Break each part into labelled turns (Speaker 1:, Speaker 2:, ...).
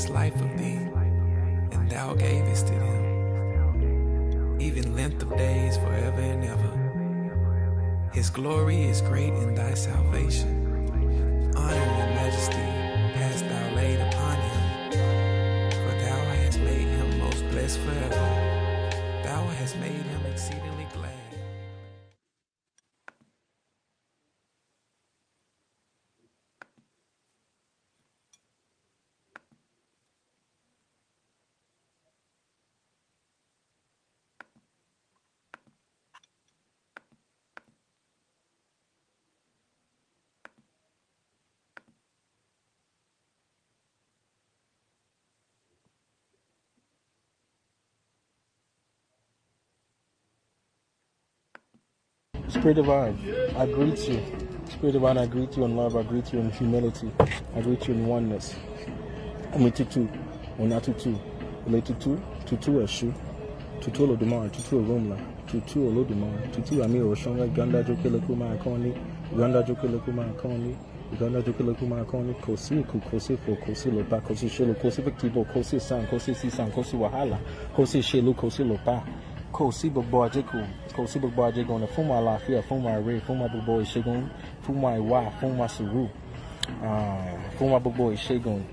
Speaker 1: asked life of thee, and thou gavest it him, even length of days forever and ever. His glory is great in thy salvation. Honor and majesty hast thou laid upon him, for thou hast made him most blessed forever. Thou hast made him exceedingly glad.
Speaker 2: Spirit divine, I greet you. Spirit divine, I greet you in love. I greet you in humility. I greet you in oneness. Tutu, Onatutu, Tutu, Tutu Eshu, Tutu Olodumare, Tutu Oromla, Tutu Olodumare, Tutu Amir Oshonga, Ganda Jokelekuma Akoni, Ganda Jokelekuma Akoni, Ganda Jokelekuma Akoni, Kosi, Kosi for Kosi Lopa, Kosi Shelo, Kosi Victivo, Kosi San, Kosi Sisan, Kosi Wahala, Kosi Shelu, Kosi Lopa. Kosi Bobo Ajeko, na Fuma Lafia, Fuma Ray, Fuma Bobo Shagun, Fuma Iwa, Fuma Suru, Fuma Bobo Shagun,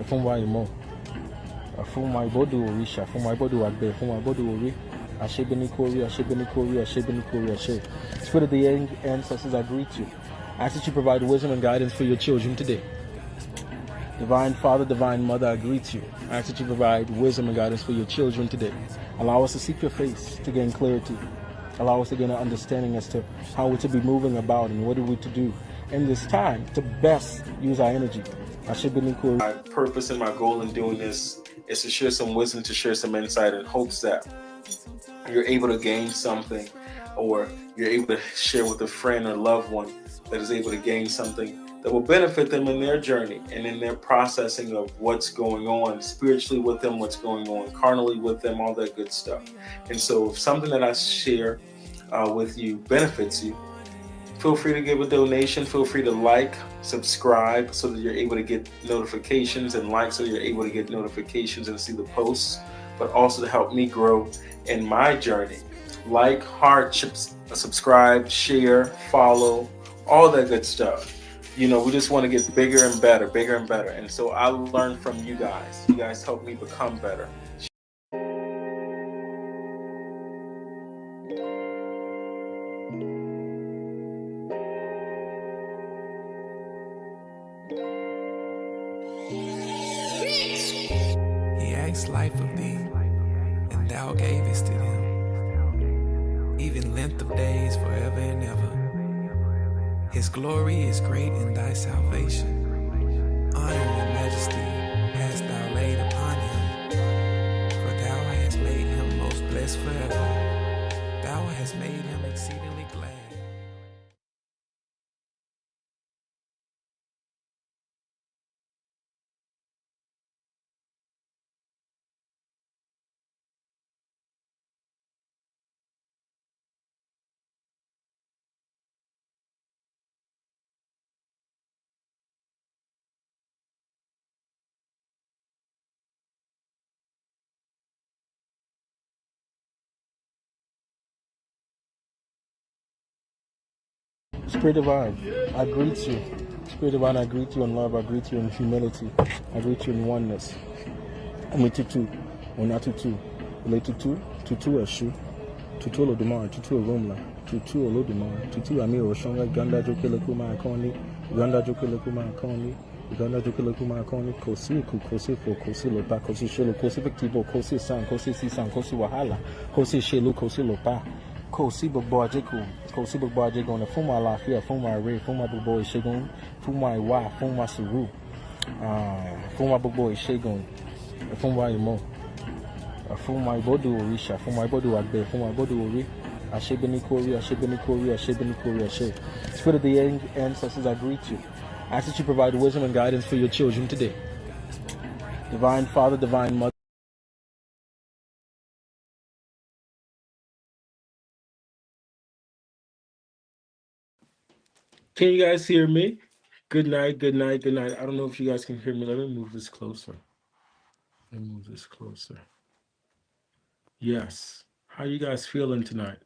Speaker 2: Fuma Imo, Fuma Ibodu Orisha, Fuma Ibodu Agbe, Fuma Ibodu Ori, Ashebeni Kori, Ashe. Spirit of the ancestors, I greet you. I ask that you provide wisdom and guidance for your children today. Divine Father, Divine Mother, I greet you. I ask that you provide wisdom and guidance for your children today. Allow us to seek your face to gain clarity. Allow us to gain an understanding as to how we're to be moving about and what are we to do in this time to best use our energy. My purpose and my goal in doing this is to share some wisdom, to share some insight in hopes that you're able to gain something, or you're able to share with a friend or loved one that is able to gain something that will benefit them in their journey and in their processing of what's going on spiritually with them, what's going on carnally with them, all that good stuff. And so if something that I share with you benefits you, feel free to give a donation, feel free to like, subscribe so that you're able to get notifications, and like so you're able to get notifications and see the posts, but also to help me grow in my journey. Like, heart, subscribe, share, follow, all that good stuff. You know, we just want to get bigger and better. And so I learn from you guys. You guys help me become better.
Speaker 1: He asked life of thee, and thou gavest it him, even length of days forever and ever. His glory is great in thy salvation. Honor and majesty hast thou laid upon him, for thou hast made him most blessed forever. Thou hast made him exceedingly glad.
Speaker 2: Spirit divine, I greet you. Spirit divine, I greet you in love. I greet you in humility. I greet you in oneness. Tutu, Onatutu, Tutu, Tutu Eshu, Tutu Olodumare, Tutu Oromla, Tutu Olodumare, Tutu Amir Oshonga, Ganda Jokelekuma Akoni, Ganda Jokelekuma Akoni, Ganda Jokelekuma Akoni, Kosi for Kosi Lopa, Kosi Shelo, Kosi Victivo, Kosi San, Kosi Sisan, Kosi Wahala, Kosi Shelu, Kosi Lopa. Kosi Bobo Ajeko, na Fuma Lafia, Fuma Ray, Fuma Bobo Shagun, Fuma Iwa, Fuma Suru, Fuma Bobo Shagun, Fuma Imo, Fuma Ibodu Orisha, Fuma Ibodu Agbe, Fuma Ibodu Ori, Ashebeni Kori, Ashe. Spirit of the ancestors, I greet you. I ask that you provide wisdom and guidance for your children today. Divine Father, Divine Mother. Can you guys hear me? Good night. I don't know if you guys can hear me. Let me move this closer. Let me move this closer. Yes. How you guys feeling tonight?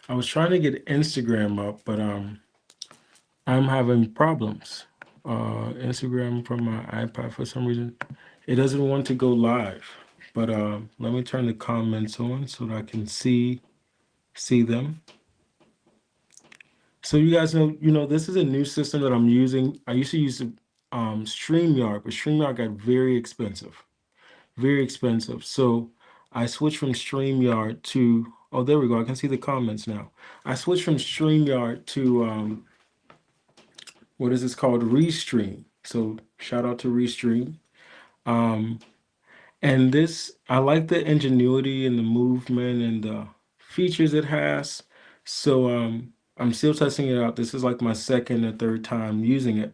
Speaker 2: I was trying to get Instagram up, but I'm having problems. Instagram from my iPad for some reason. It doesn't want to go live. But let me turn the comments on so that I can see them. So you guys know, this is a new system that I'm using. I used to use StreamYard, but StreamYard got very expensive. Very expensive. So I switched from StreamYard to, oh, there we go. I can see the comments now. I switched from StreamYard to, what is this called? Restream. So shout out to Restream. Um, and this, I like the ingenuity and the movement and the features it has. So I'm still testing it out. This is like my second or third time using it.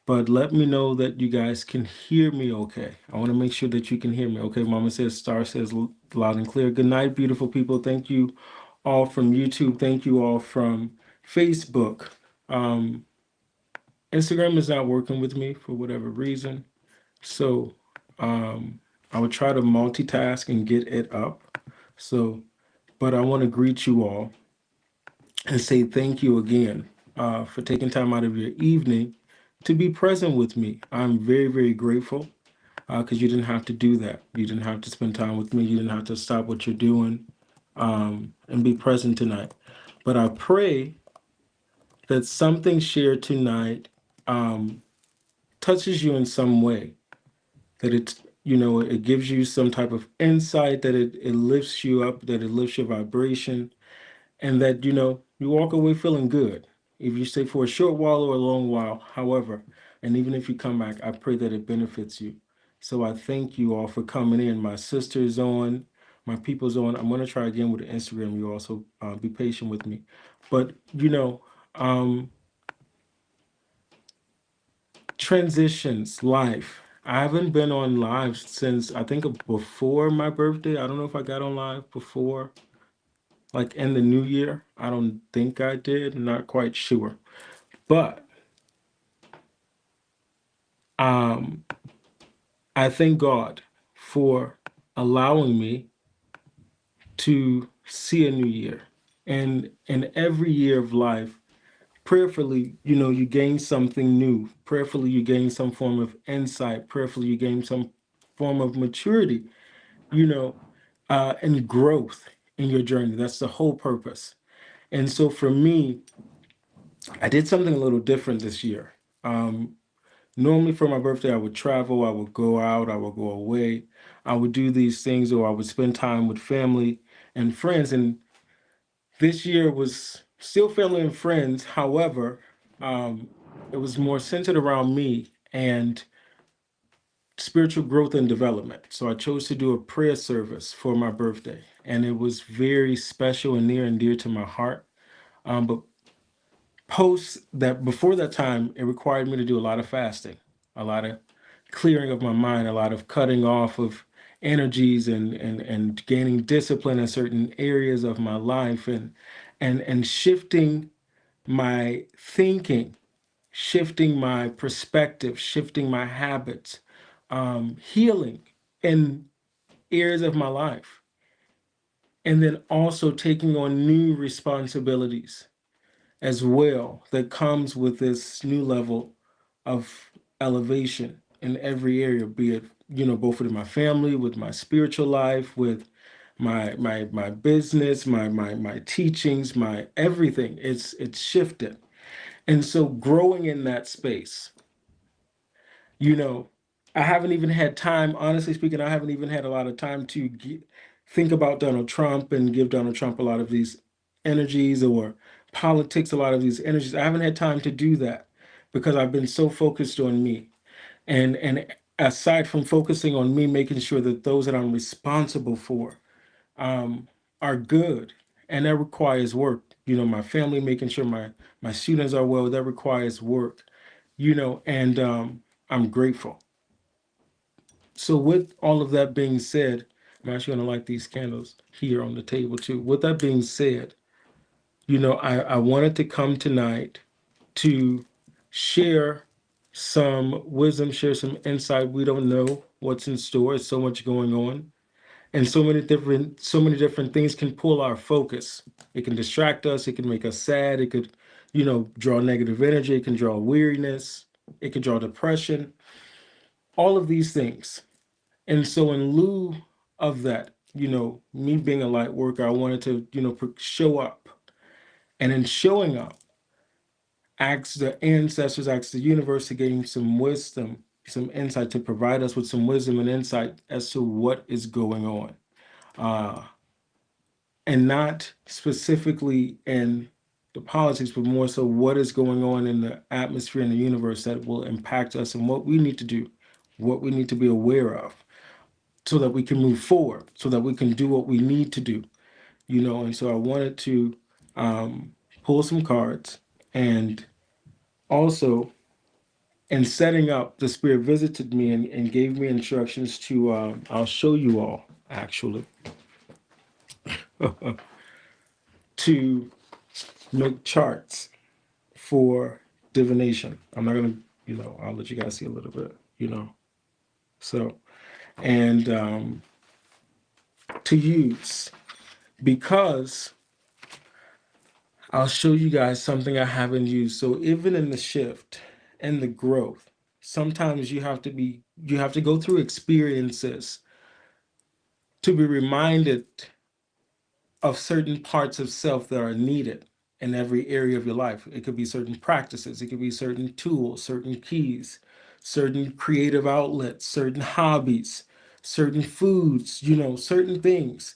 Speaker 2: But let me know that you guys can hear me okay. I want to make sure that you can hear me. Okay, Mama says, Star says loud and clear. Good night, beautiful people. Thank you all from YouTube. Thank you all from Facebook. Um, Instagram is not working with me for whatever reason. So I would try to multitask and get it up. So, but I want to greet you all and say thank you again for taking time out of your evening to be present with me. I'm very, very grateful because you didn't have to do that. You didn't have to spend time with me. You didn't have to stop what you're doing and be present tonight. But I pray that something shared tonight touches you in some way, that it gives you some type of insight, that it lifts you up, that it lifts your vibration, and that you walk away feeling good. If you stay for a short while or a long while, however, and even if you come back, I pray that it benefits you. So I thank you all for coming in. My sister's on, my people's on. I'm going to try again with the Instagram. You also be patient with me. But transitions, life. I haven't been on live since I think before my birthday. I don't know if I got on live before, like in the new year. I don't think I did. Not quite sure. But um, I thank God for allowing me to see a new year. And in every year of life, prayerfully, you gain something new. Prayerfully, you gain some form of insight. Prayerfully, you gain some form of maturity, and growth in your journey. That's the whole purpose. And so for me, I did something a little different this year. Normally for my birthday, I would travel, I would go out, I would go away, I would do these things, or I would spend time with family and friends. And this year was still family and friends. However, um, it was more centered around me and spiritual growth and development. So I chose to do a prayer service for my birthday, and it was very special and near and dear to my heart. But before that time, it required me to do a lot of fasting, a lot of clearing of my mind, a lot of cutting off of energies and gaining discipline in certain areas of my life and shifting my thinking, shifting my perspective, shifting my habits, healing in areas of my life, and then also taking on new responsibilities as well that comes with this new level of elevation in every area, be it both with my family, with my spiritual life, with my business, my teachings, my everything. It's shifted. And so growing in that space, you know, I haven't even had time, honestly speaking, I haven't even had a lot of time to think about Donald Trump and give Donald Trump a lot of these energies, or politics, a lot of these energies. I haven't had time to do that because I've been so focused on me. And aside from focusing on me, making sure that those that I'm responsible for um, are good. And that requires work. My family, making sure my students are well, that requires work, and I'm grateful. So with all of that being said, I'm actually going to light these candles here on the table too. With that being said, I wanted to come tonight to share some wisdom, share some insight. We don't know what's in store. There's so much going on, and so many different things can pull our focus. It can distract us. It can make us sad. It could, draw negative energy. It can draw weariness. It can draw depression. All of these things. And so, in lieu of that, me being a light worker, I wanted to, show up. And in showing up, ask the ancestors, ask the universe to gain some wisdom, some insight, to provide us with some wisdom and insight as to what is going on. Uh, and not specifically in the politics, but more so what is going on in the atmosphere in the universe that will impact us and what we need to do, what we need to be aware of, so that we can move forward, so that we can do what we need to do, And so I wanted to pull some cards, and also in setting up, the spirit visited me and gave me instructions to, I'll show you all actually, to make charts for divination. I'm not gonna, I'll let you guys see a little bit, So, and to use, because I'll show you guys something I haven't used. So even in the shift and the growth, sometimes you have to go through experiences to be reminded of certain parts of self that are needed in every area of your life. It could be certain practices, it could be certain tools, certain keys, certain creative outlets, certain hobbies, certain foods, certain things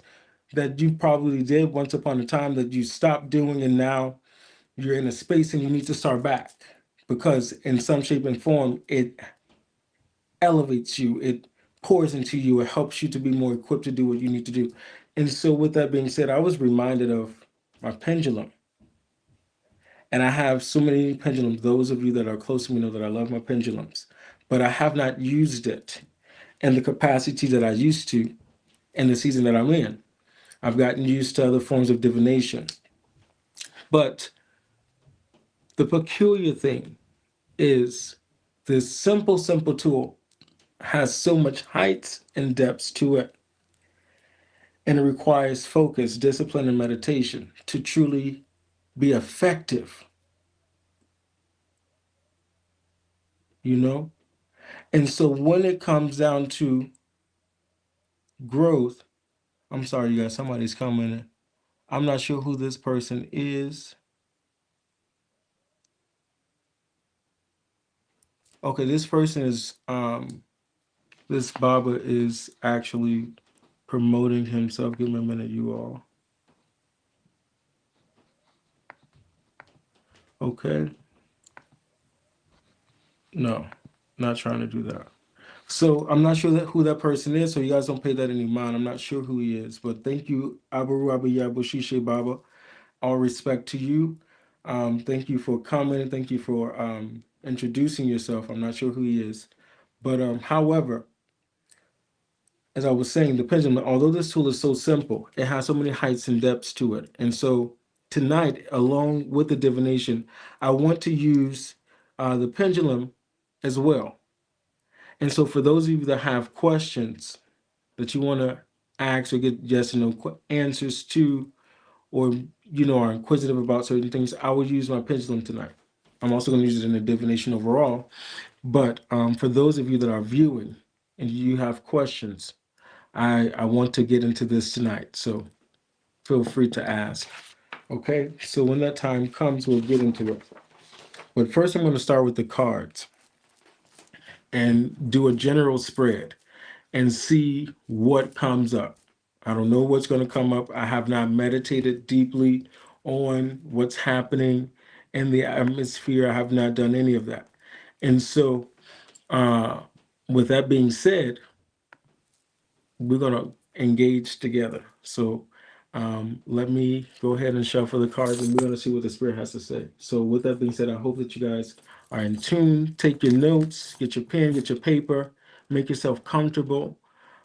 Speaker 2: that you probably did once upon a time that you stopped doing, and now you're in a space and you need to start back, because in some shape and form it elevates you, it pours into you, it helps you to be more equipped to do what you need to do. And so with that being said, I was reminded of my pendulum. And I have so many pendulums. Those of you that are close to me know that I love my pendulums, but I have not used it in the capacity that I used to in the season that I'm in. I've gotten used to other forms of divination. But the peculiar thing is, this simple tool has so much heights and depths to it. And it requires focus, discipline, and meditation to truly be effective, you know? And so when it comes down to growth, I'm sorry, you guys, somebody's coming. I'm not sure who this person is. Okay, this person is, this Baba is actually promoting himself. Give me a minute, you all. Okay. No, not trying to do that. So I'm not sure who that person is, so you guys don't pay that any mind. I'm not sure who he is, but thank you, Abaru Abayabu Shishe Baba. All respect to you. Thank you for coming. Thank you for introducing yourself. I'm not sure who he is, but however, as I was saying, the pendulum, although this tool is so simple, it has so many heights and depths to it. And so tonight, along with the divination, I want to use the pendulum as well. And so for those of you that have questions that you want to ask or get yes or no answers to, or are inquisitive about certain things, I will use my pendulum tonight. I'm also going to use it in the divination overall. But for those of you that are viewing and you have questions, I want to get into this tonight. So feel free to ask. Okay, so when that time comes, we'll get into it. But first, I'm going to start with the cards and do a general spread and see what comes up. I don't know what's going to come up. I have not meditated deeply on what's happening in the atmosphere. I have not done any of that. And so, with that being said, we're going to engage together. So, let me go ahead and shuffle the cards, and we're going to see what the spirit has to say. So, with that being said, I hope that you guys are in tune. Take your notes, get your pen, get your paper, make yourself comfortable.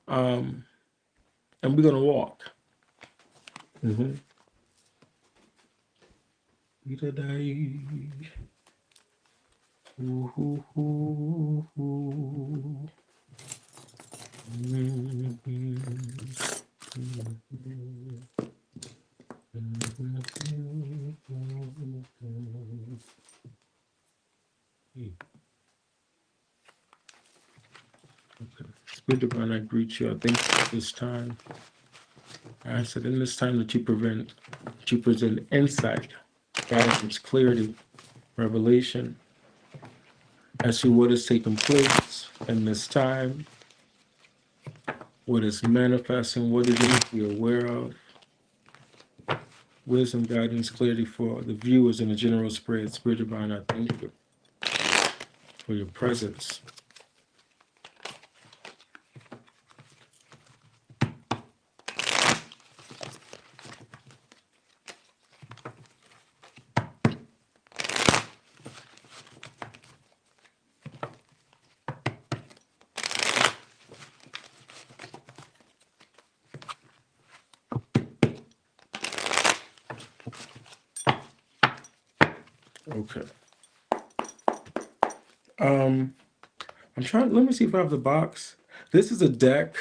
Speaker 2: And we're gonna walk. Mm-hmm. Spirit divine, I greet you. I thank you for this time. I said in this time that you present insight, guidance, clarity, revelation as to what has taken place in this time, what is manifesting, what it is we are aware of. Wisdom, guidance, clarity for the viewers in the general spread. Spirit divine, I thank you for your presence. Okay. I'm trying, let me see if I have the box. This is a deck.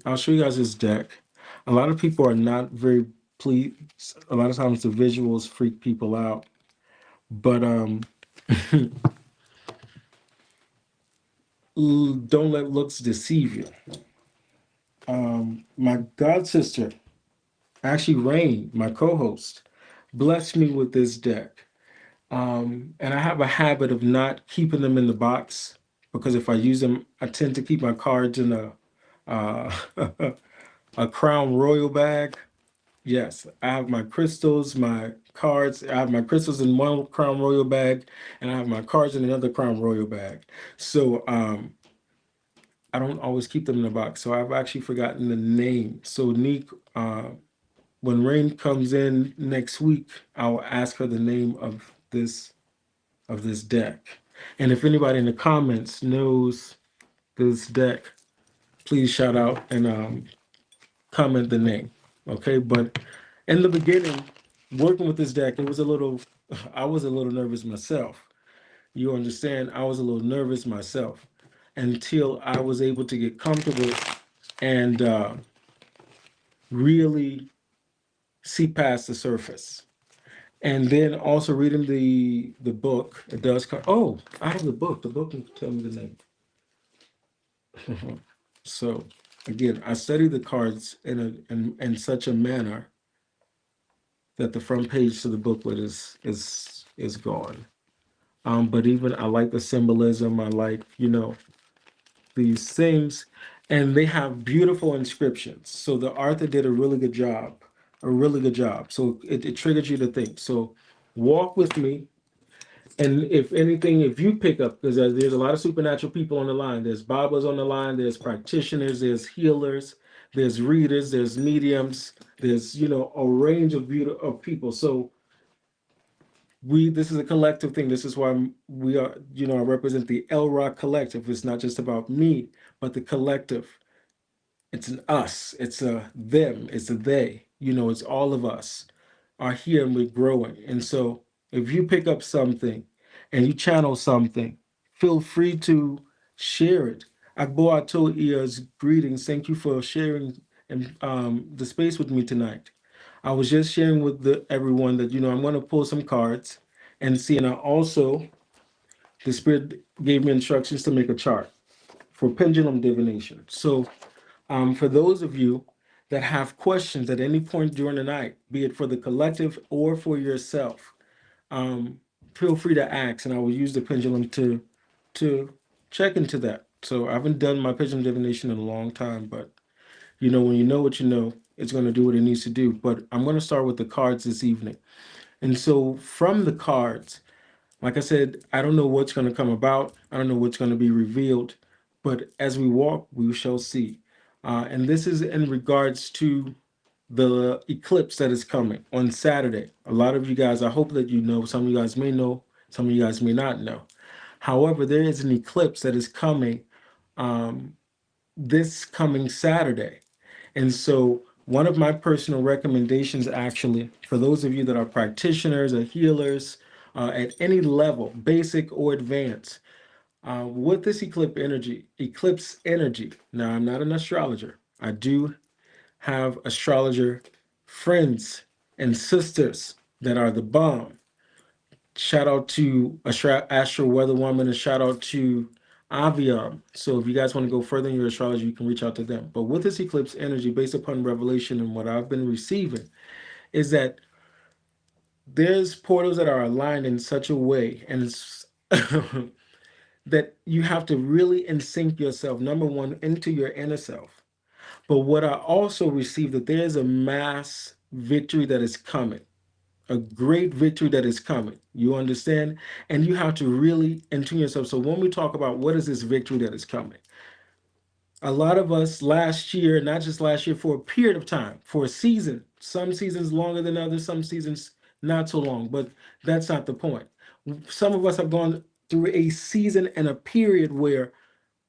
Speaker 2: I'll show you guys this deck. A lot of people are not very pleased. A lot of times the visuals freak people out. But don't let looks deceive you. My god sister, actually Rain, my co-host, blessed me with this deck. And I have a habit of not keeping them in the box because if I use them, I tend to keep my cards in uh, a Crown Royal bag. Yes, I have my crystals, my cards. I have my crystals in one Crown Royal bag, and I have my cards in another Crown Royal bag. So I don't always keep them in the box. So I've actually forgotten the name. So Neek, when Rain comes in next week, I'll ask her the name of this deck. And if anybody in the comments knows this deck, please shout out and comment the name. Okay, but in the beginning, working with this deck, I was a little nervous myself. You understand? I was a little nervous myself until I was able to get comfortable and really see past the surface. And then also reading the book, it does come. Oh, I have the book. The book can tell me the name. So again, I study the cards in such a manner that the front page to the booklet is gone. But even I like the symbolism. I like these things, and they have beautiful inscriptions. So the author did a really good job, a really good job. So it triggers you to think. So walk with me. And if anything, if you pick up, because there's a lot of supernatural people on the line. There's Babas on the line. There's practitioners. There's healers. There's readers. There's mediums. There's a range of people. So this is a collective thing. This is why we are. I represent the El Rock Collective. It's not just about me, but the collective. It's an us. It's a them. It's a they. It's all of us are here and we're growing. And so if you pick up something and you channel something, feel free to share it. Agbo Ato Ia's greetings. Thank you for sharing and the space with me tonight. I was just sharing with everyone that I'm going to pull some cards and see. And the spirit gave me instructions to make a chart for pendulum divination. So for those of you that have questions at any point during the night, be it for the collective or for yourself, feel free to ask, and I will use the pendulum to check into that. So I haven't done my pendulum divination in a long time, but when you know what you know, it's going to do what it needs to do. But I'm going to start with the cards this evening. And so from the cards, like I said, I don't know what's going to come about. I don't know what's going to be revealed. But as we walk, we shall see. And this is in regards to the eclipse that is coming on Saturday. A lot of you guys, I hope that you know, some of you guys may know, some of you guys may not know. However, there is an eclipse that is coming this coming Saturday. And so one of my personal recommendations, actually, for those of you that are practitioners or healers at any level, basic or advanced, With this eclipse energy. Now, I'm not an astrologer. I do have astrologer friends and sisters that are the bomb. Shout out to Astro Weather Woman and shout out to Avion. So if you guys want to go further in your astrology, you can reach out to them. But with this eclipse energy, based upon revelation and what I've been receiving, is that there's portals that are aligned in such a way, and it's that you have to really sync yourself, number one, into your inner self. But what I also received that there's a mass victory that is coming, a great victory that is coming. You understand? And you have to really intune yourself. So when we talk about what is this victory that is coming, a lot of us last year, not just last year, for a period of time, for a season, some seasons longer than others, some seasons not so long, but that's not the point. Some of us have gone through a season and a period where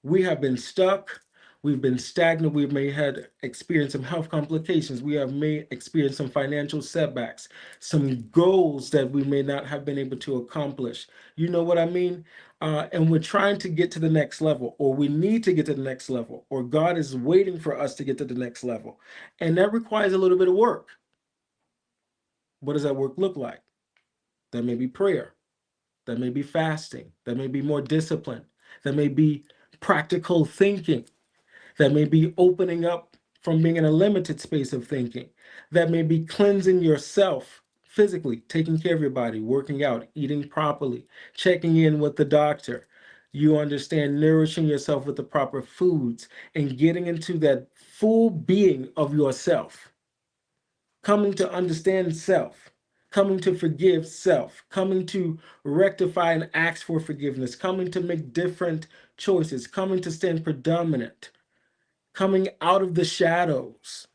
Speaker 2: we have been stuck, we've been stagnant, we may have experienced some health complications, we have may experience some financial setbacks, some goals that we may not have been able to accomplish. You know what I mean? And we're trying to get to the next level, or we need to get to the next level, or God is waiting for us to get to the next level. And that requires a little bit of work. What does that work look like? That may be prayer, that may be fasting, that may be more discipline, that may be practical thinking, that may be opening up from being in a limited space of thinking, that may be cleansing yourself physically, taking care of your body, working out, eating properly, checking in with the doctor. You understand, nourishing yourself with the proper foods and getting into that full being of yourself, coming to understand self, coming to forgive self, coming to rectify and ask for forgiveness, coming to make different choices, coming to stand predominant, coming out of the shadows,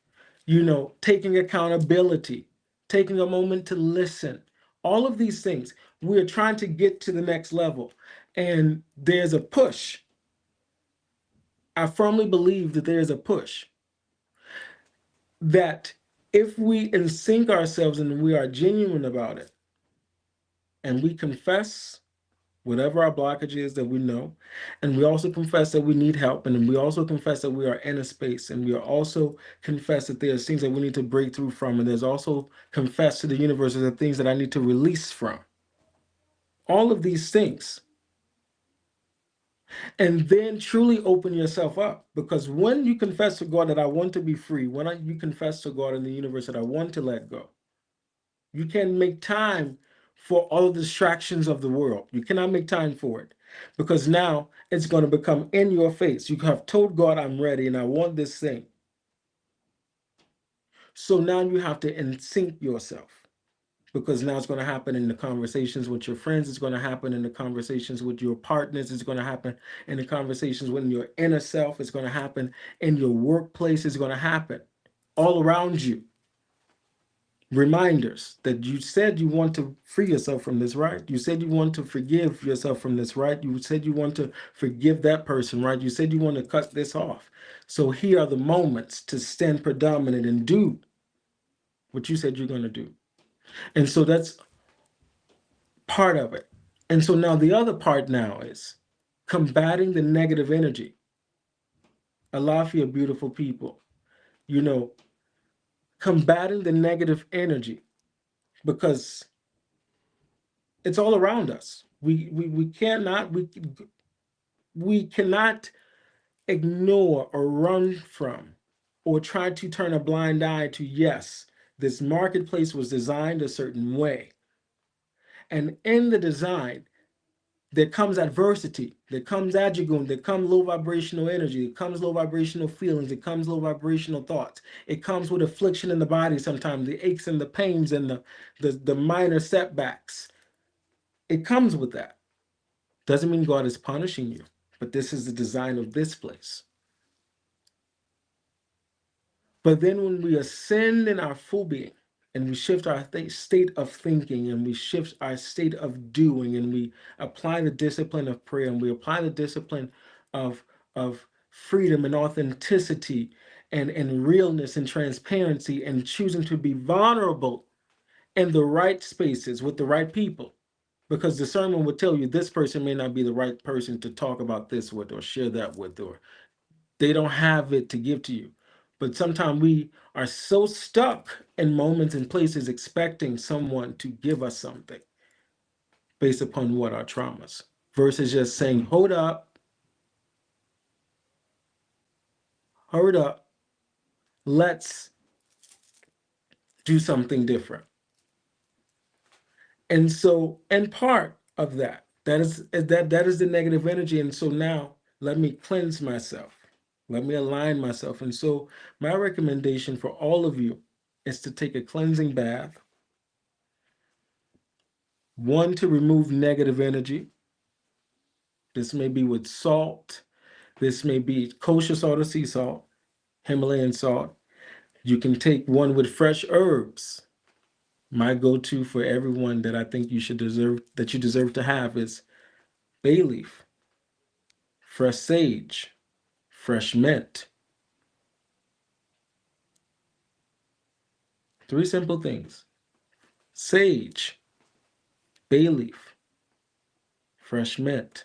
Speaker 2: taking accountability, taking a moment to listen. All of these things, we're trying to get to the next level. And there's a push. I firmly believe that there's a push that if we sync ourselves and we are genuine about it, and we confess whatever our blockage is that we know, and we also confess that we need help, and we also confess that we are in a space, and we are also confess that there's things that we need to break through from, and there's also confess to the universe that the things that I need to release from. All of these things. And then truly open yourself up, because when you confess to God that I want to be free, when you confess to God in the universe that I want to let go, you can make time for all the distractions of the world. You cannot make time for it, because now it's going to become in your face. You have told God, I'm ready and I want this thing. So now you have to sync yourself, because now it's going to happen in the conversations with your friends. It's going to happen in the conversations with your partners. It's going to happen in the conversations with your inner self. It's going to happen in your workplace. It's going to happen all around you. Reminders that you said you want to free yourself from this, right? You said you want to forgive yourself from this, right? You said you want to forgive that person, right? You said you want to cut this off. So here are the moments to stand predominant and do what you said you're going to do. And so that's part of it. And so now the other part now is combating the negative energy. Alafia, beautiful people, combating the negative energy, because it's all around us. We cannot ignore or run from or try to turn a blind eye to, yes, this marketplace was designed a certain way. And in the design, there comes adversity, there comes adjugum, there comes low vibrational energy, it comes low vibrational feelings, it comes low vibrational thoughts. It comes with affliction in the body sometimes, the aches and the pains and the minor setbacks. It comes with that. Doesn't mean God is punishing you, but this is the design of this place. But then when we ascend in our full being, and we shift our state of thinking, and we shift our state of doing, and we apply the discipline of prayer, and we apply the discipline of freedom and authenticity and realness and transparency, and choosing to be vulnerable in the right spaces with the right people. because discernment would tell you this person may not be the right person to talk about this with or share that with, or they don't have it to give to you. But sometimes we are so stuck in moments and places expecting someone to give us something based upon what our traumas, versus just saying, hold up, let's do something different. And so, and part of that is the negative energy. And so now let me cleanse myself. Let me align myself. And so my recommendation for all of you is to take a cleansing bath. One, to remove negative energy. This may be with salt. This may be kosher salt or sea salt, Himalayan salt. You can take one with fresh herbs. My go-to for everyone that I think you deserve to have is bay leaf, fresh sage, fresh mint. 3 simple things: sage, bay leaf, fresh mint.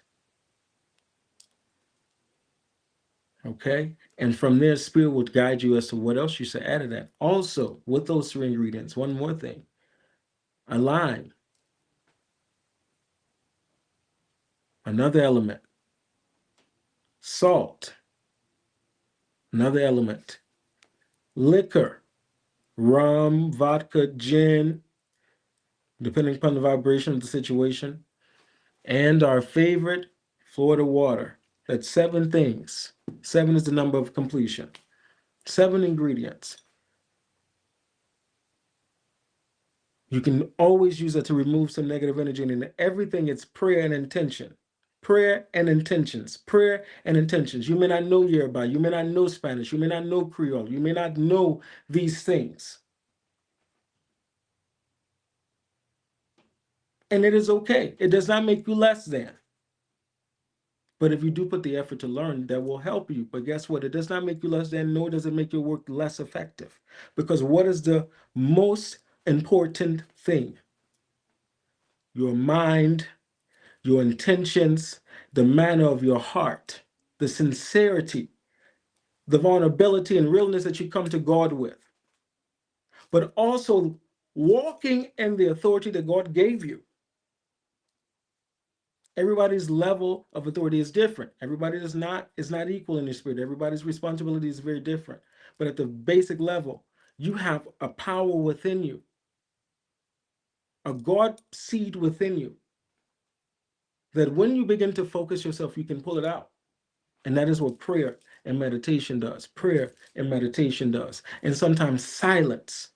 Speaker 2: Okay? And from there, Spirit will guide you as to what else you should add to that. Also, with those 3 ingredients, one more thing: a lime, another element; salt, another element; liquor, rum, vodka, gin, depending upon the vibration of the situation; and our favorite, Florida water. That's 7 things. 7 is the number of completion. 7 ingredients. You can always use that to remove some negative energy. And in everything, it's prayer and intention. Prayer and intentions. Prayer and intentions. You may not know Yoruba. You may not know Spanish. You may not know Creole. You may not know these things. And it is okay. It does not make you less than. But if you do put the effort to learn, that will help you. But guess what? It does not make you less than, nor does it make your work less effective. Because what is the most important thing? Your mind, your intentions, the manner of your heart, the sincerity, the vulnerability and realness that you come to God with. But also walking in the authority that God gave you. Everybody's level of authority is different. Everybody is not equal in the spirit. Everybody's responsibility is very different. But at the basic level, you have a power within you, a God seed within you, that when you begin to focus yourself, you can pull it out. And that is what prayer and meditation does. Prayer and meditation does. And sometimes silence.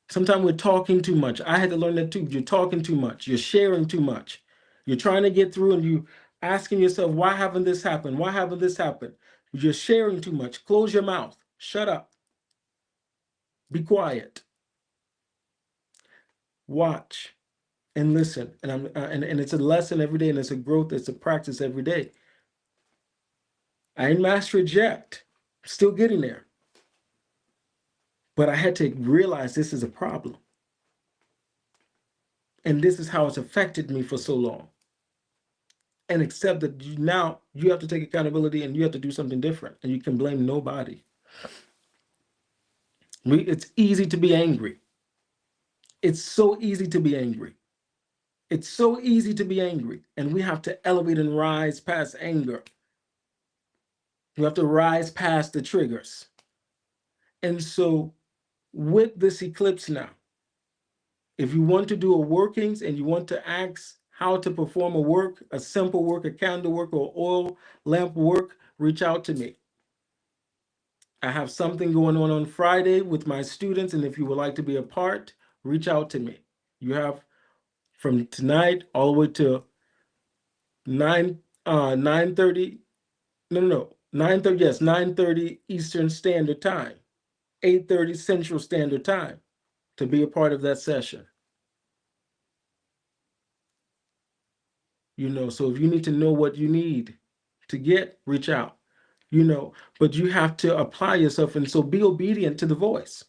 Speaker 2: Sometimes we're talking too much. I had to learn that too. You're talking too much. You're sharing too much. You're trying to get through and you asking yourself, why haven't this happened? Why haven't this happened? You're sharing too much. Close your mouth. Shut up. Be quiet. Watch and listen. And it's a lesson every day, and it's a growth, it's a practice every day. I ain't mastered it yet. Still getting there. But I had to realize this is a problem. And this is how it's affected me for so long. And accept that now you have to take accountability and you have to do something different. And you can blame nobody. It's easy to be angry. It's so easy to be angry. It's so easy to be angry. And we have to elevate and rise past anger. We have to rise past the triggers. And so with this eclipse now, if you want to do a workings and you want to ask how to perform a work, a simple work, a candle work, or oil lamp work, reach out to me. I have something going on Friday with my students, and if you would like to be a part, reach out to me. You have from tonight all the way to 9:30. No. 9:30, yes, 9:30 Eastern Standard Time, 8:30 Central Standard Time to be a part of that session. So if you need to know what you need to get, reach out. But you have to apply yourself, and so be obedient to the voice.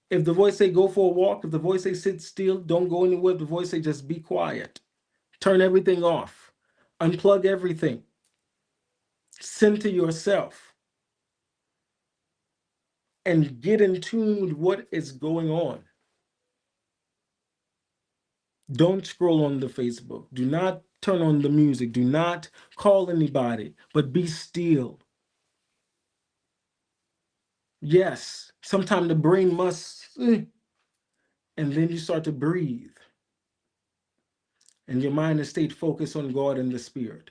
Speaker 2: If the voice say go for a walk, if the voice say sit still, don't go anywhere, if the voice say just be quiet. Turn everything off. Unplug everything. Center yourself. And get in tune with what is going on. Don't scroll on the Facebook. Do not turn on the music. Do not call anybody, but be still. Yes, sometimes the brain must, and then you start to breathe. And your mind is stayed focused on God and the Spirit.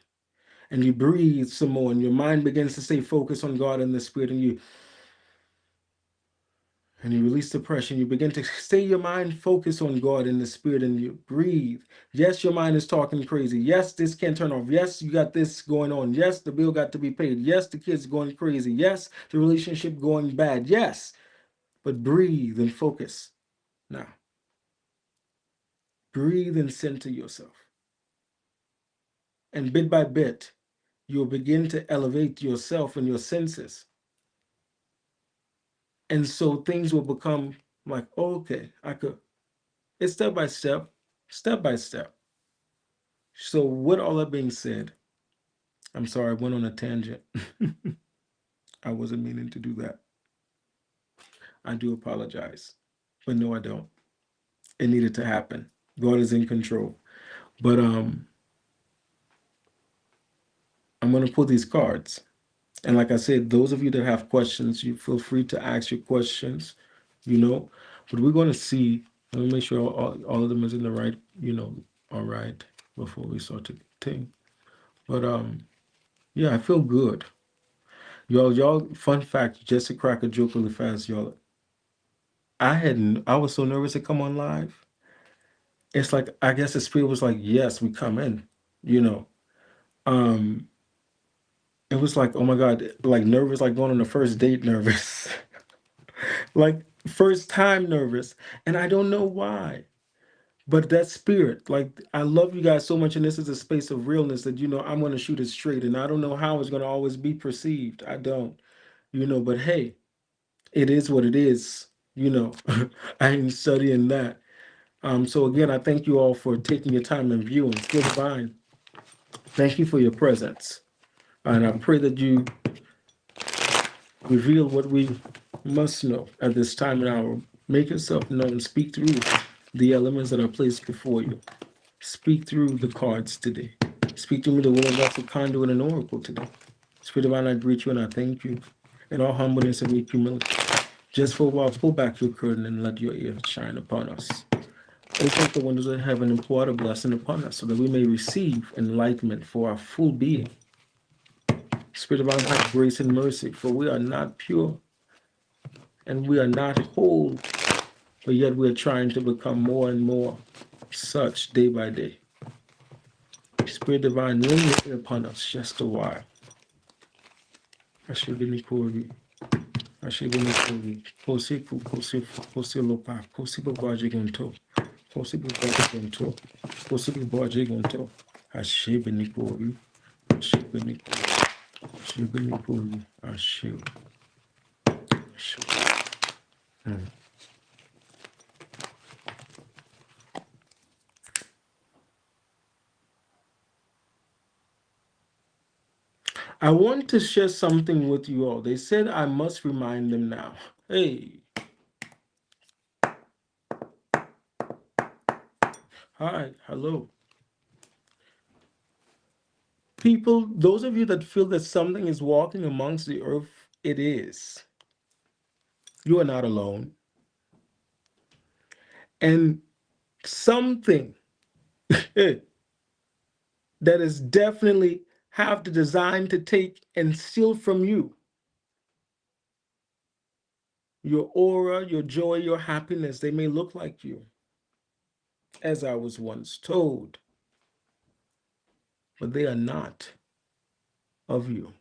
Speaker 2: And you breathe some more, and your mind begins to stay focused on God and the Spirit, and you release the pressure. You begin to stay your mind focused on God and the Spirit, and you breathe. Yes, your mind is talking crazy. Yes, this can't turn off. Yes, you got this going on. Yes, the bill got to be paid. Yes, the kids going crazy. Yes, the relationship going bad. Yes, but breathe and focus. Now, breathe and center yourself. And bit by bit, you'll begin to elevate yourself and your senses. And so things will become like, oh, okay, it's step by step, step by step. So with all that being said, I'm sorry, I went on a tangent. I wasn't meaning to do that. I do apologize. But no, I don't. It needed to happen. God is in control. But I'm gonna pull these cards. And like I said, those of you that have questions, you feel free to ask your questions, But we're gonna see. Let me make sure all of them is in the right, all right, before we start to think. But yeah, I feel good. Y'all, fun fact, just to crack a joke really fast, y'all. I was so nervous to come on live. It's like, I guess the spirit was like, yes, we come in, you know. Um, it was like, oh my God, like nervous, like going on the first date nervous. Like first time nervous. And I don't know why. But that spirit, like I love you guys so much, and this is a space of realness that I'm gonna shoot it straight. And I don't know how it's gonna always be perceived. I don't, but hey, it is what it is, I ain't studying that. So again, I thank you all for taking your time and viewing. Still divine. Thank you for your presence. And I pray that you reveal what we must know at this time and hour. Make yourself known. Speak through the elements that are placed before you. Speak through the cards today. Speak to me, the will of God, the conduit and oracle today. Spirit divine, I greet you and I thank you in all humbleness and meek humility. Just for a while, pull back your curtain and let your ears shine upon us. Open the windows of heaven and pour out a blessing upon us so that we may receive enlightenment for our full being. Spirit of our have grace and mercy, for we are not pure and we are not whole, but yet we are trying to become more and more such day by day. Spirit divine, lean upon us just a while. Ashibini Ashibini Kosifu, Kosifu, Kosilopa, Kosibu Bajigonto, Kosibu Bajigonto, Kosibu Bajigonto, Ashibini Kori, Ashibini Kori, Ashib. I want to share something with you all. They said I must remind them now. Hey. Hi, hello. People, those of you that feel that something is walking amongst the earth, it is. You are not alone. And something that is definitely have the design to take and steal from you your aura, your joy, your happiness. They may look like you, as I was once told, but they are not of you.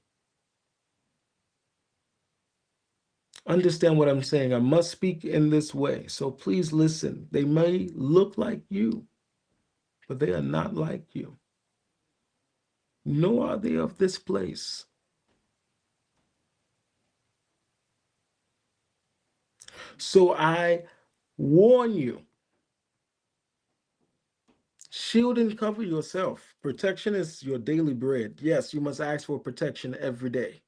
Speaker 2: Understand what I'm saying. I must speak in this way, so please listen. They may look like you, but they are not like you, nor are they of this place. So I warn you. Shield and cover yourself. Protection is your daily bread. Yes, you must ask for protection every day.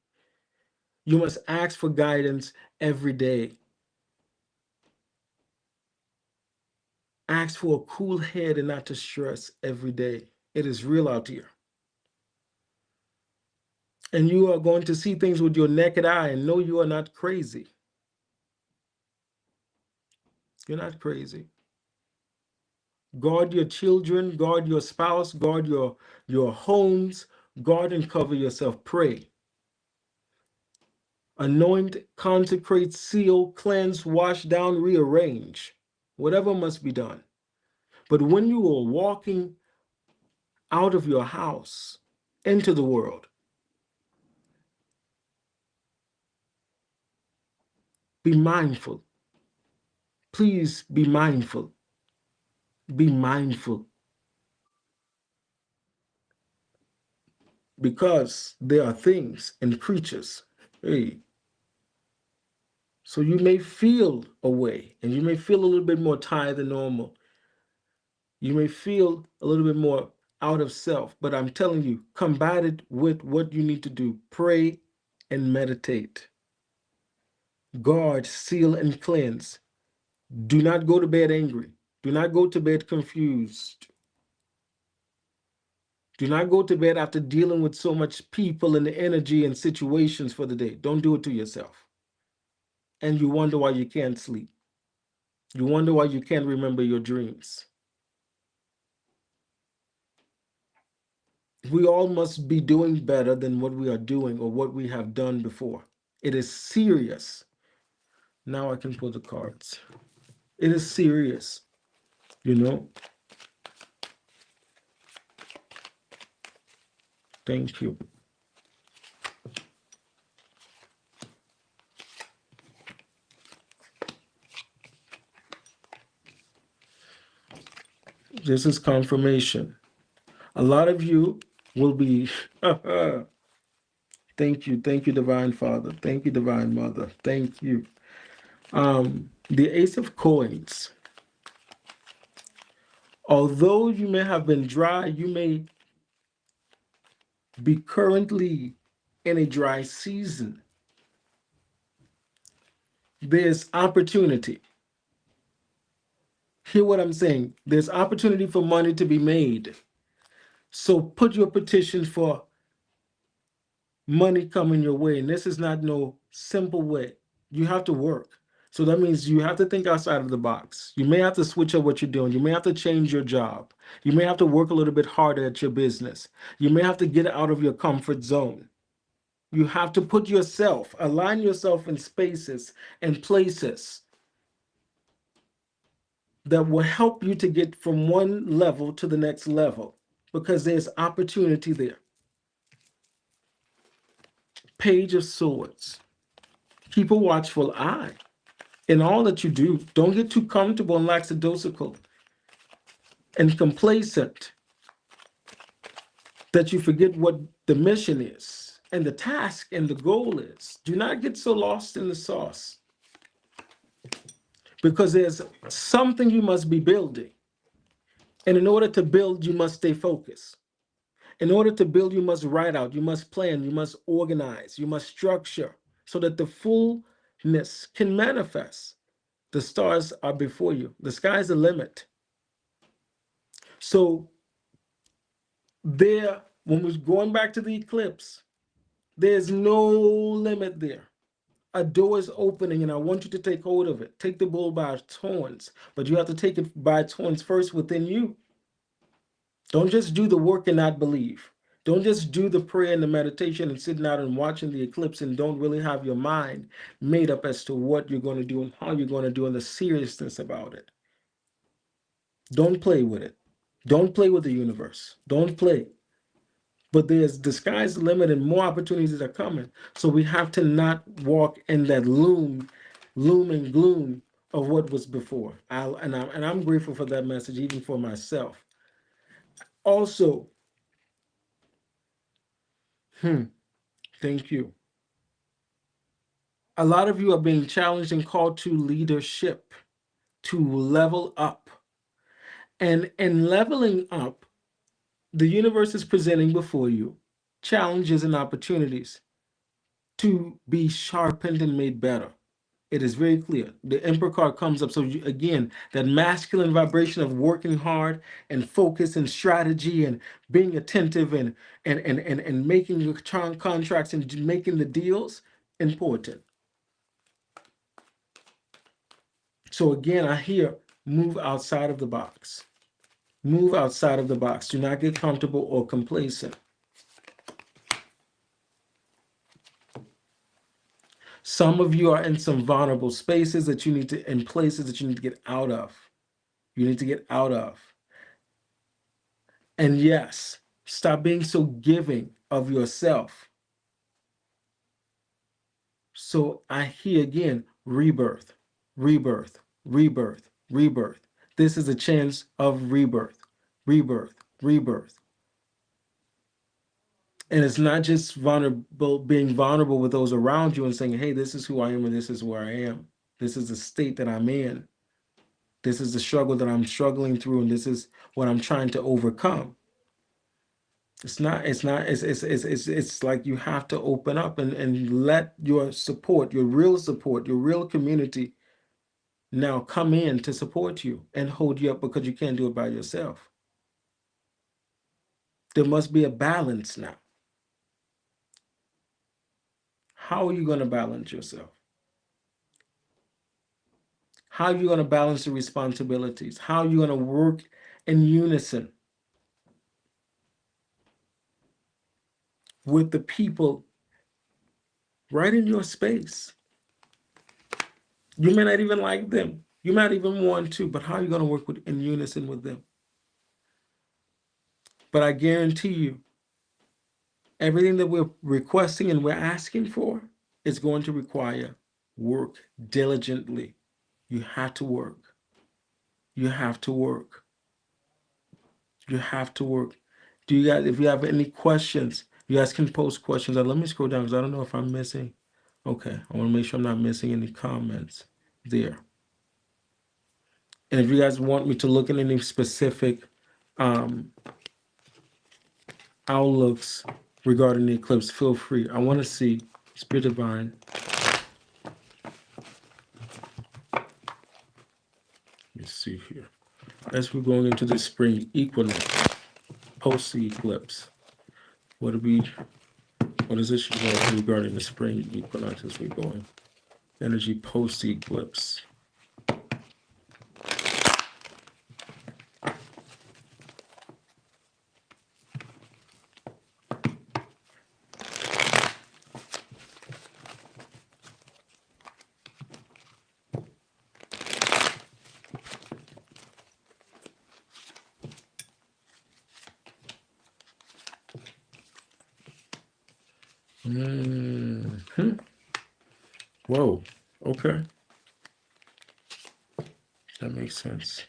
Speaker 2: You must ask for guidance every day. Ask for a cool head and not to stress every day. It is real out here. And you are going to see things with your naked eye and know you are not crazy. You're not crazy. Guard your children, guard your spouse, guard your homes, guard and cover yourself. Pray. Anoint, consecrate, seal, cleanse, wash down, rearrange. Whatever must be done. But when you are walking out of your house into the world, be mindful. Please be mindful. Be mindful. Because there are things and creatures. Hey. So you may feel a way, and you may feel a little bit more tired than normal. You may feel a little bit more out of self, but I'm telling you, combat it with what you need to do. Pray and meditate. Guard, seal, and cleanse. Do not go to bed angry. Do not go to bed confused. Do not go to bed after dealing with so much people and the energy and situations for the day. Don't do it to yourself. And you wonder why you can't sleep. You wonder why you can't remember your dreams. We all must be doing better than what we are doing or what we have done before. It is serious. Now I can pull the cards. It is serious, you know. Thank you. This is confirmation. A lot of you will be, thank you, Divine Father. Thank you, Divine Mother. Thank you. The Ace of Coins. Although you may have been dry, you may be currently in a dry season. There's opportunity. Hear what I'm saying. There's opportunity for money to be made. So put your petition for money coming your way. And this is not no simple way. You have to work. So that means you have to think outside of the box. You may have to switch up what you're doing. You may have to change your job. You may have to work a little bit harder at your business. You may have to get out of your comfort zone. You have to put yourself, align yourself in spaces and places that will help you to get from one level to the next level, because there's opportunity there. Page of Swords. Keep a watchful eye in all that you do. Don't get too comfortable and lackadaisical and complacent that you forget what the mission is and the task and the goal is. Do not get so lost in the sauce, because there's something you must be building. And in order to build, you must stay focused. In order to build, you must write out, you must plan, you must organize, you must structure so that the fullness can manifest. The stars are before you. The sky's the limit. So there, when we're going back to the eclipse, there's no limit there. A door is opening, and I want you to take hold of it. Take the bull by its horns, but you have to take it by its horns first within you. Don't just do the work and not believe. Don't just do the prayer and the meditation and sitting out and watching the eclipse and don't really have your mind made up as to what you're going to do and how you're going to do and the seriousness about it. Don't play with it. Don't play with the universe. Don't play. But there's the sky's the limit and more opportunities are coming. So we have to not walk in that loom and gloom of what was before. I'm grateful for that message, even for myself. Also, thank you. A lot of you are being challenged and called to leadership. to level up. And in leveling up, the universe is presenting before you challenges and opportunities to be sharpened and made better. It is very clear. The Emperor card comes up. So again, that masculine vibration of working hard and focus and strategy and being attentive and making your contracts and making the deals, important. So again, I hear move outside of the box. Move outside of the box. Do not get comfortable or complacent. Some of you are in some vulnerable spaces that you need to, in places that you need to get out of. You need to get out of. And yes, stop being so giving of yourself. So I hear again, rebirth, rebirth, rebirth, rebirth. This is a chance of rebirth, rebirth, rebirth. And it's not just vulnerable, being vulnerable with those around you and saying, hey, this is who I am and this is where I am. This is the state that I'm in. This is the struggle that I'm struggling through, and this is what I'm trying to overcome. It's like you have to open up and let your support, your real community now come in to support you and hold you up, because you can't do it by yourself. There must be a balance now. How are you going to balance yourself? How are you going to balance the responsibilities? How are you going to work in unison with the people right in your space? You may not even like them. You might even want to, but how are you going to work in unison with them? But I guarantee you, everything that we're requesting and we're asking for is going to require work diligently. You have to work. You have to work. You have to work. Do you guys, if you have any questions, you guys can post questions. Let me scroll down because I don't know if I'm missing. Okay, I want to make sure I'm not missing any comments there. And if you guys want me to look at any specific outlooks regarding the eclipse, feel free. I want to see Spirit Divine. Let's see here. As we're going into the spring equinox, post the eclipse, what is this regarding the spring equinox as we're going? Energy post the eclipse. Whoa, okay. That makes sense.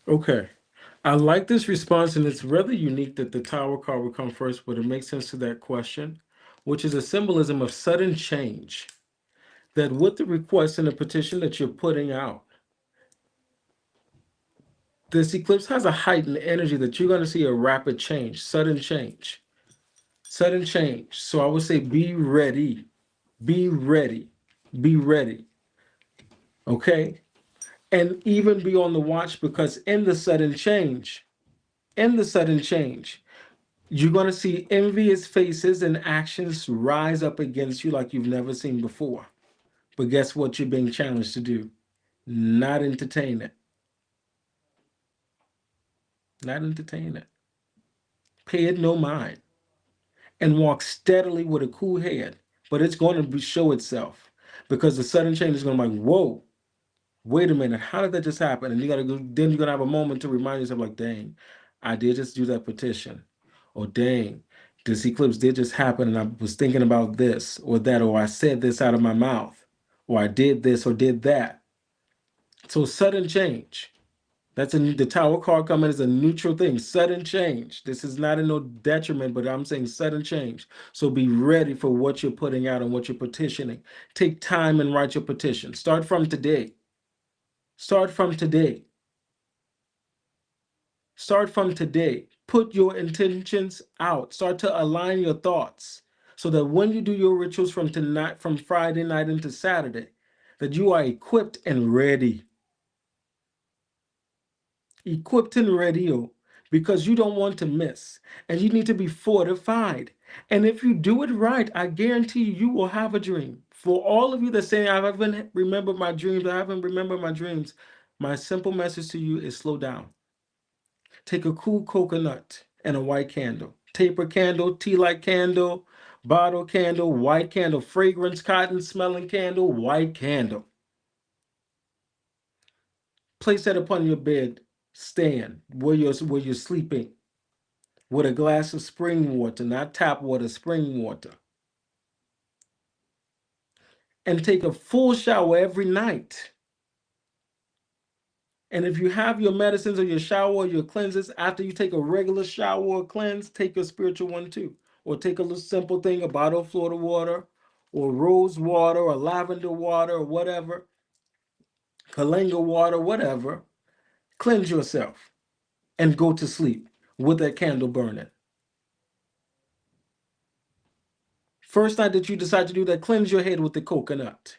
Speaker 2: Okay. I like this response, and it's rather unique that the Tower card would come first, but it makes sense to that question, which is a symbolism of sudden change. That with the request and the petition that you're putting out, this eclipse has a heightened energy that you're going to see a rapid change, sudden change. Sudden change. So I would say be ready. Be ready. Be ready. Okay? And even be on the watch, because in the sudden change, you're going to see envious faces and actions rise up against you like you've never seen before. But guess what you're being challenged to do? Not entertain it. Not entertain it. Pay it no mind. And walk steadily with a cool head. But it's going to show itself, because the sudden change is going to be like, whoa, wait a minute, how did that just happen? And you got to go, then you're going to have a moment to remind yourself, like, dang, I did just do that petition. Or dang, this eclipse did just happen and I was thinking about this or that, or I said this out of my mouth, or I did this or did that. So sudden change. The Tower card coming is a neutral thing, sudden change. This is not in no detriment, but I'm saying sudden change. So be ready for what you're putting out and what you're petitioning. Take time and write your petition. Start from today. Start from today. Start from today. Put your intentions out. Start to align your thoughts so that when you do your rituals from tonight, from Friday night into Saturday, that you are equipped and ready. Equipped and ready, because you don't want to miss and you need to be fortified. And if you do it right, I guarantee you will have a dream. For all of you that say, I haven't remembered my dreams, I haven't remembered my dreams, my simple message to you is slow down. Take a cool coconut and a white candle, taper candle, tea light candle, bottle candle, white candle, fragrance, cotton smelling candle, white candle. Place that upon your bed stand where you're sleeping with a glass of spring water, not tap water, spring water. And take a full shower every night. And if you have your medicines or your shower or your cleanses, after you take a regular shower or cleanse, take your spiritual one too. Or take a little simple thing, a bottle of Florida water, or rose water, or lavender water, or whatever, kalinga water, whatever. Cleanse yourself and go to sleep with that candle burning. First night that you decide to do that, cleanse your head with the coconut.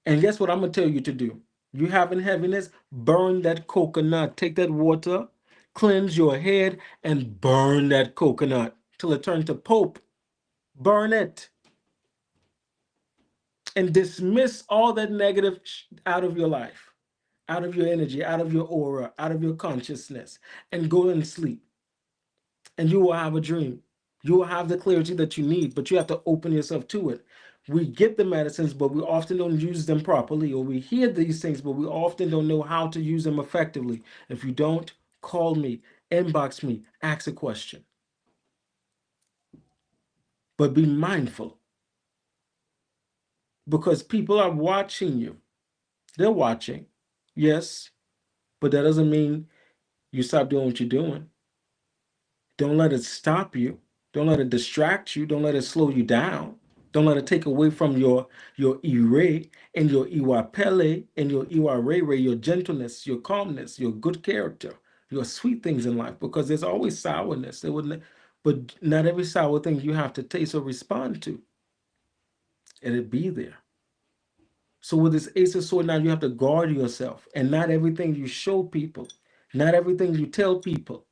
Speaker 2: And guess what I'm going to tell you to do? You having heaviness, burn that coconut. Take that water, cleanse your head, and burn that coconut till it turns to pulp. Burn it. And dismiss all that negative out of your life, out of your energy, out of your aura, out of your consciousness, and go and sleep. And you will have a dream. You will have the clarity that you need, but you have to open yourself to it. We get the medicines, but we often don't use them properly, or we hear these things, but we often don't know how to use them effectively. If you don't, call me, inbox me, ask a question. But be mindful, because people are watching you. They're watching, yes, but that doesn't mean you stop doing what you're doing. Don't let it stop you. Don't let it distract you. Don't let it slow you down. Don't let it take away from your ire and your iwapele and your iwarere, your gentleness, your calmness, your good character, your sweet things in life, because there's always sourness. But not every sour thing you have to taste or respond to. And it be there. So with this Ace of Swords now, you have to guard yourself. And not everything you show people, not everything you tell people.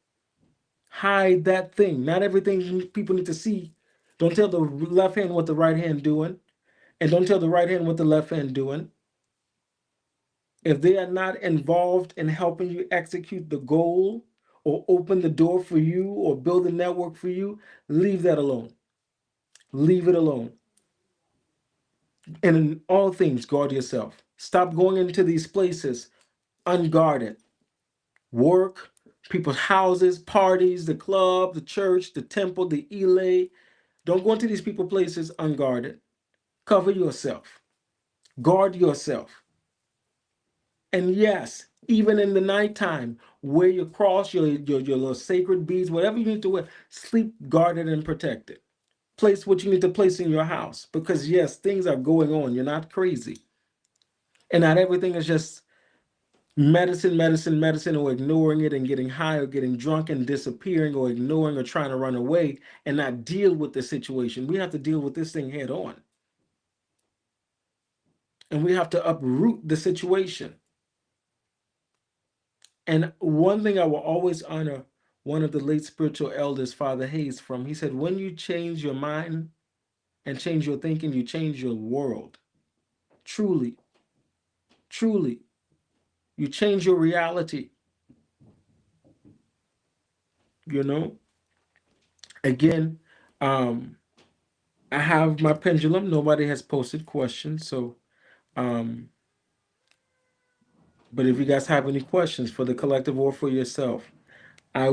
Speaker 2: Hide that thing. Not everything people need to see. Don't tell the left hand what the right hand doing, and don't tell the right hand what the left hand doing. If they are not involved in helping you execute the goal or open the door for you or build a network for you, leave that alone. Leave it alone. And in all things, guard yourself. Stop going into these places unguarded. Work, people's houses, parties, the club, the church, the temple, the elay. Don't go into these people places unguarded. Cover yourself. Guard yourself. And yes, even in the nighttime, wear your cross, your little sacred beads, whatever you need to wear, sleep guarded and protected. Place what you need to place in your house, because yes, things are going on. You're not crazy. And not everything is just medicine, medicine, medicine, or ignoring it and getting high or getting drunk and disappearing or ignoring or trying to run away and not deal with the situation. We have to deal with this thing head on. And we have to uproot the situation. And one thing I will always honor one of the late spiritual elders, Father Hayes, from, he said, when you change your mind and change your thinking, you change your world. Truly, truly, you change your reality. You know, again, I have my pendulum. Nobody has posted questions. So, but if you guys have any questions for the collective or for yourself, I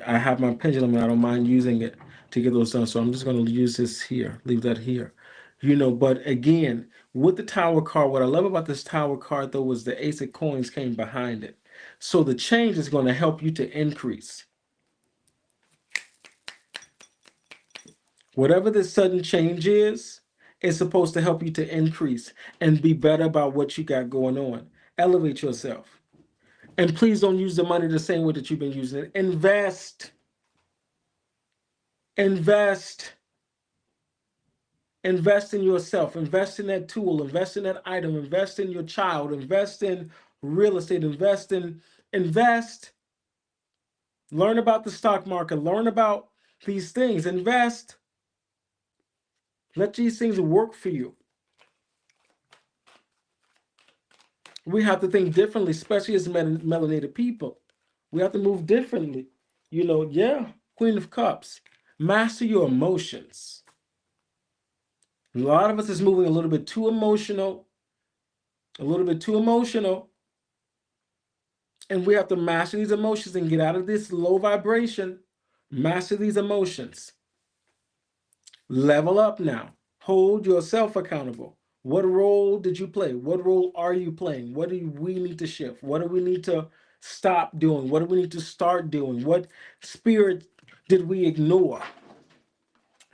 Speaker 2: have my pendulum and I don't mind using it to get those done. So I'm just going to use this here, leave that here. But again, with the Tower card, what I love about this Tower card, though, was the Ace of Coins came behind it. So the change is going to help you to increase. Whatever this sudden change is supposed to help you to increase and be better about what you got going on. Elevate yourself. And please don't use the money the same way that you've been using it. Invest. Invest. Invest in yourself. Invest in that tool. Invest in that item. Invest in your child. Invest in real estate. Invest. Learn about the stock market. Learn about these things. Invest. Let these things work for you. We have to think differently, especially as melanated people. We have to move differently. Queen of Cups. Master your emotions. A lot of us is moving a little bit too emotional. And we have to master these emotions and get out of this low vibration. Master these emotions. Level up now. Hold yourself accountable. What role did you play? What role are you playing? What do we need to shift? What do we need to stop doing? What do we need to start doing? What spirit did we ignore?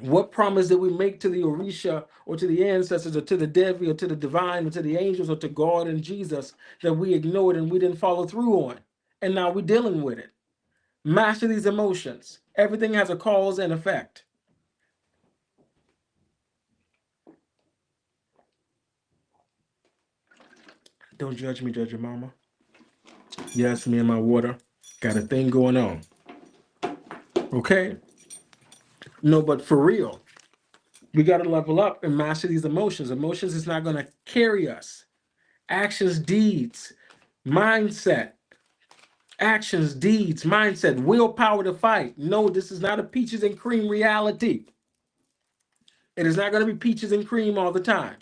Speaker 2: What promise did we make to the Orisha or to the ancestors or to the Devi or to the divine or to the angels or to God and Jesus that we ignored and we didn't follow through on? And now we're dealing with it. Master these emotions. Everything has a cause and effect. Don't judge me, judge your mama. Yes, me and my water got a thing going on. Okay? No, but for real, we got to level up and master these emotions. Emotions is not going to carry us. Actions, deeds, mindset. Actions, deeds, mindset, willpower to fight. No, this is not a peaches and cream reality. It is not going to be peaches and cream all the time.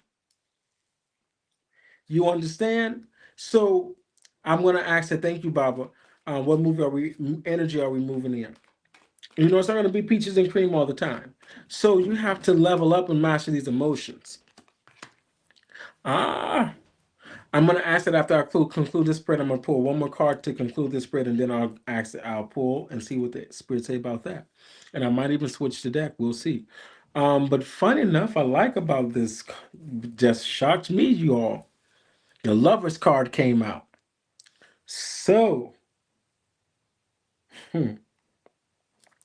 Speaker 2: You understand? So I'm going to ask that. Thank you, Baba. What energy are we moving in? It's not going to be peaches and cream all the time. So you have to level up and master these emotions. I'm going to ask that after I conclude this spread, I'm going to pull one more card to conclude this spread, and then I'll pull and see what the spirits say about that. And I might even switch the deck. We'll see. But funny enough, I like about this, just shocked me, you all. The Lover's card came out. So, and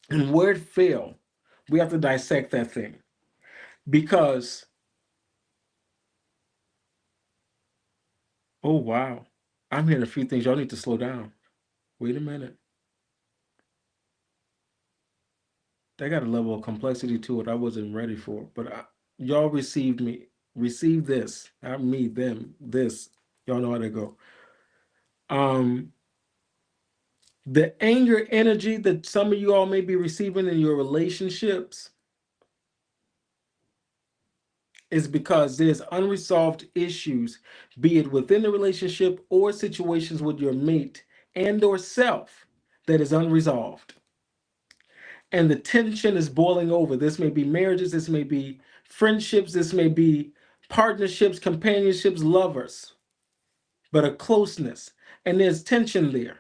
Speaker 2: where it fell, we have to dissect that thing. Because, oh, wow. I'm hearing a few things. Y'all need to slow down. Wait a minute. They got a level of complexity to it I wasn't ready for. But y'all received me. Receive this. Not me, them, this. Y'all know how to go. The anger energy that some of you all may be receiving in your relationships is because there's unresolved issues, be it within the relationship or situations with your mate and or self that is unresolved. And the tension is boiling over. This may be marriages, this may be friendships, this may be partnerships, companionships, lovers, but a closeness. And there's tension there.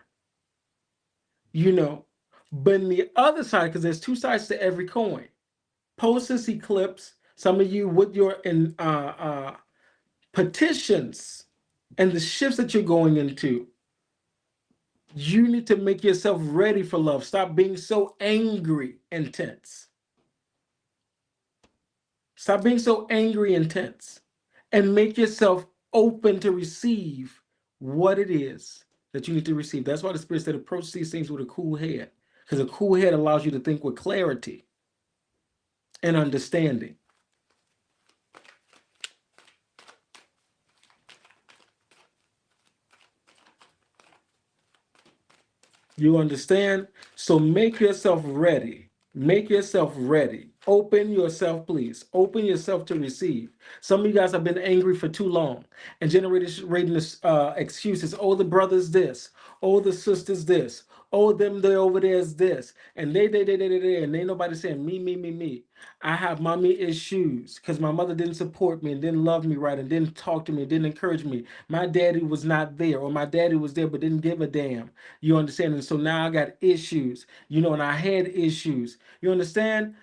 Speaker 2: But in the other side, because there's two sides to every coin. Post this eclipse, some of you with your petitions and the shifts that you're going into, you need to make yourself ready for love. Stop being so angry and tense. Stop being so angry and tense. And make yourself open to receive what it is that you need to receive. That's why the Spirit said approach these things with a cool head. Because a cool head allows you to think with clarity and understanding. You understand? So make yourself ready. Make yourself ready Open yourself, please. Open yourself to receive. Some of you guys have been angry for too long and generating this excuses. Oh, the brother's this. Oh, the sister's this. Oh, them they over there's this. And they. And ain't nobody saying me. I have mommy issues because my mother didn't support me and didn't love me right and didn't talk to me, didn't encourage me. My daddy was not there, or my daddy was there but didn't give a damn. You understand? And so now I got issues, and I had issues. You understand?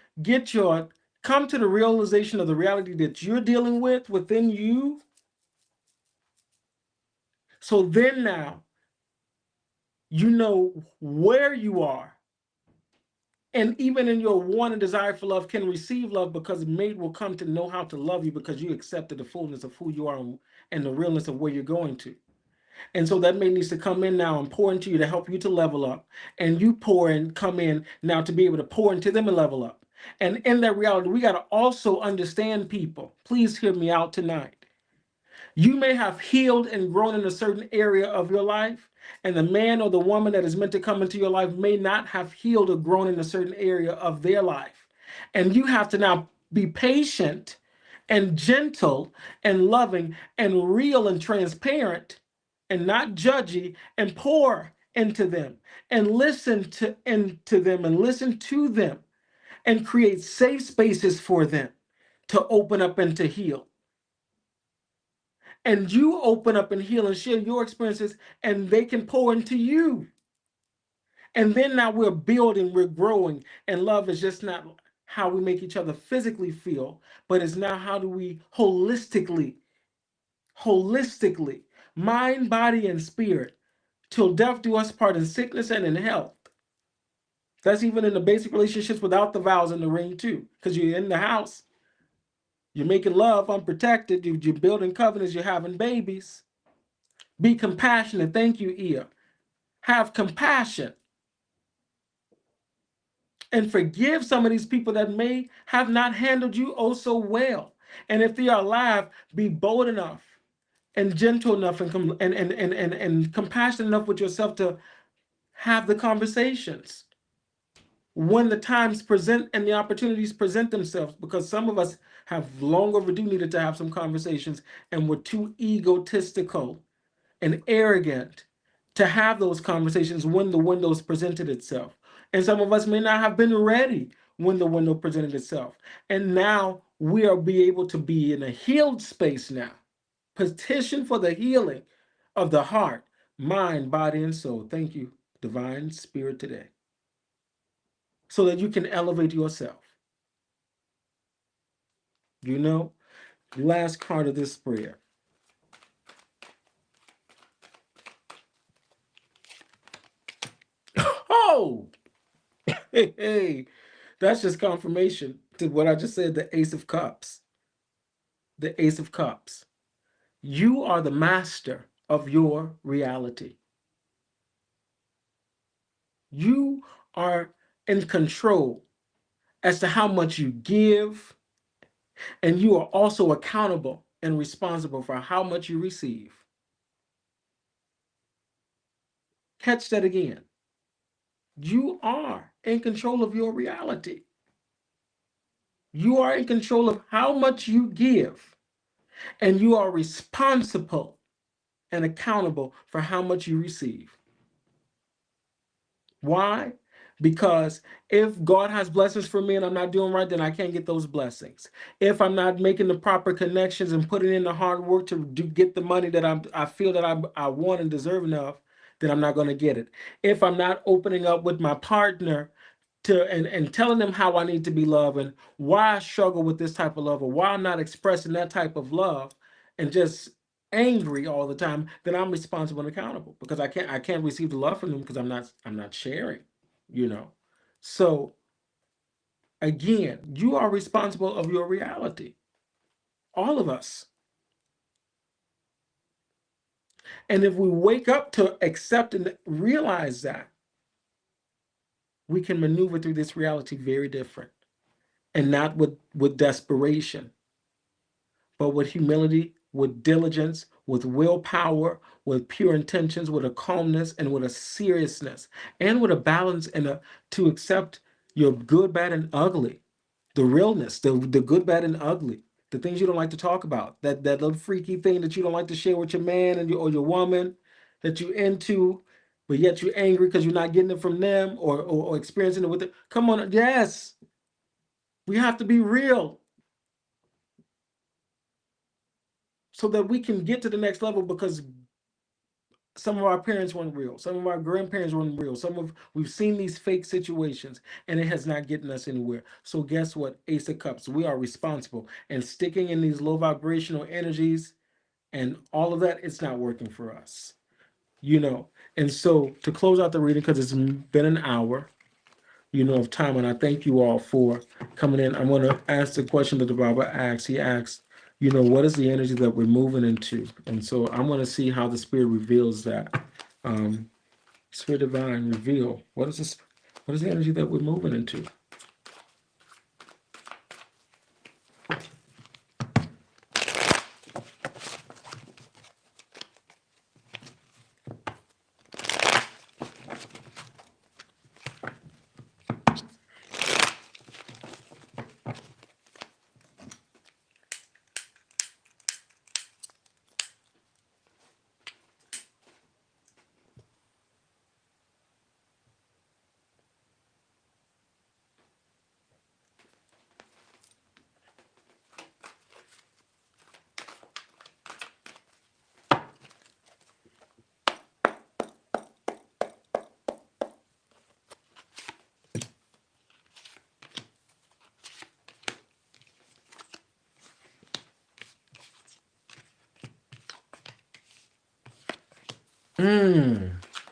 Speaker 2: Come to the realization of the reality that you're dealing with within you. So then now you know where you are. And even in your want and desire for love, can receive love, because mate will come to know how to love you because you accepted the fullness of who you are and the realness of where you're going to. And so that mate needs to come in now and pour into you to help you to level up. And you come in now to be able to pour into them and level up. And in that reality, we got to also understand, people. Please hear me out tonight. You may have healed and grown in a certain area of your life, and the man or the woman that is meant to come into your life may not have healed or grown in a certain area of their life. And you have to now be patient and gentle and loving and real and transparent and not judgy, and pour into them and listen into them and listen to them and create safe spaces for them to open up and to heal. And you open up and heal and share your experiences, and they can pour into you. And then now we're building, we're growing, and love is just not how we make each other physically feel, but it's now how do we holistically, mind, body, and spirit, till death do us part, in sickness and in health. That's even in the basic relationships without the vows in the ring too, because you're in the house. You're making love unprotected. You're building covenants. You're having babies. Be compassionate. Thank you, Ia. Have compassion. And forgive some of these people that may have not handled you oh so well. And if they are alive, be bold enough and gentle enough and compassionate enough with yourself to have the conversations when the times present and the opportunities present themselves, because some of us have long overdue needed to have some conversations, and we're too egotistical and arrogant to have those conversations when the window's presented itself. And some of us may not have been ready when the window presented itself. And now we are be able to be in a healed space now. Petition for the healing of the heart, mind, body, and soul. Thank you, Divine Spirit, today. So that you can elevate yourself. Last card of this prayer. Oh, hey, that's just confirmation to what I just said, the Ace of Cups. The Ace of Cups. You are the master of your reality. You are in control as to how much you give, and you are also accountable and responsible for how much you receive. Catch that again. You are in control of your reality. You are in control of how much you give, and you are responsible and accountable for how much you receive. Why? Because if God has blessings for me and I'm not doing right, then I can't get those blessings. If I'm not making the proper connections and putting in the hard work to get the money that I feel that I want and deserve enough, then I'm not going to get it. If I'm not opening up with my partner and telling them how I need to be loved and why I struggle with this type of love, or why I'm not expressing that type of love, and just angry all the time, then I'm responsible and accountable, because I can't receive the love from them because I'm not sharing, So again, you are responsible of your reality. All of us. And if we wake up to accept and realize that, we can maneuver through this reality very different, and not with desperation, but with humility, with diligence, with willpower, with pure intentions, with a calmness, and with a seriousness, and with a balance, and to accept your good, bad, and ugly, the realness, the good, bad, and ugly, the things you don't like to talk about, that little freaky thing that you don't like to share with your man or your woman that you into, but yet you're angry because you're not getting it from them or experiencing it with it. Come on, yes, we have to be real so that we can get to the next level, because some of our parents weren't real, some of our grandparents weren't real, we've seen these fake situations, and it has not gotten us anywhere. So guess what, Ace of Cups, we are responsible, and sticking in these low vibrational energies and all of that, it's not working for us, you know. And so to close out the reading, because it's been an hour, of time, and I thank you all for coming in. I'm going to ask the question that the Baba asked. He asked, what is the energy that we're moving into? And so I'm going to see how the Spirit reveals that. Spirit Divine, reveal, what is this? What is the energy that we're moving into?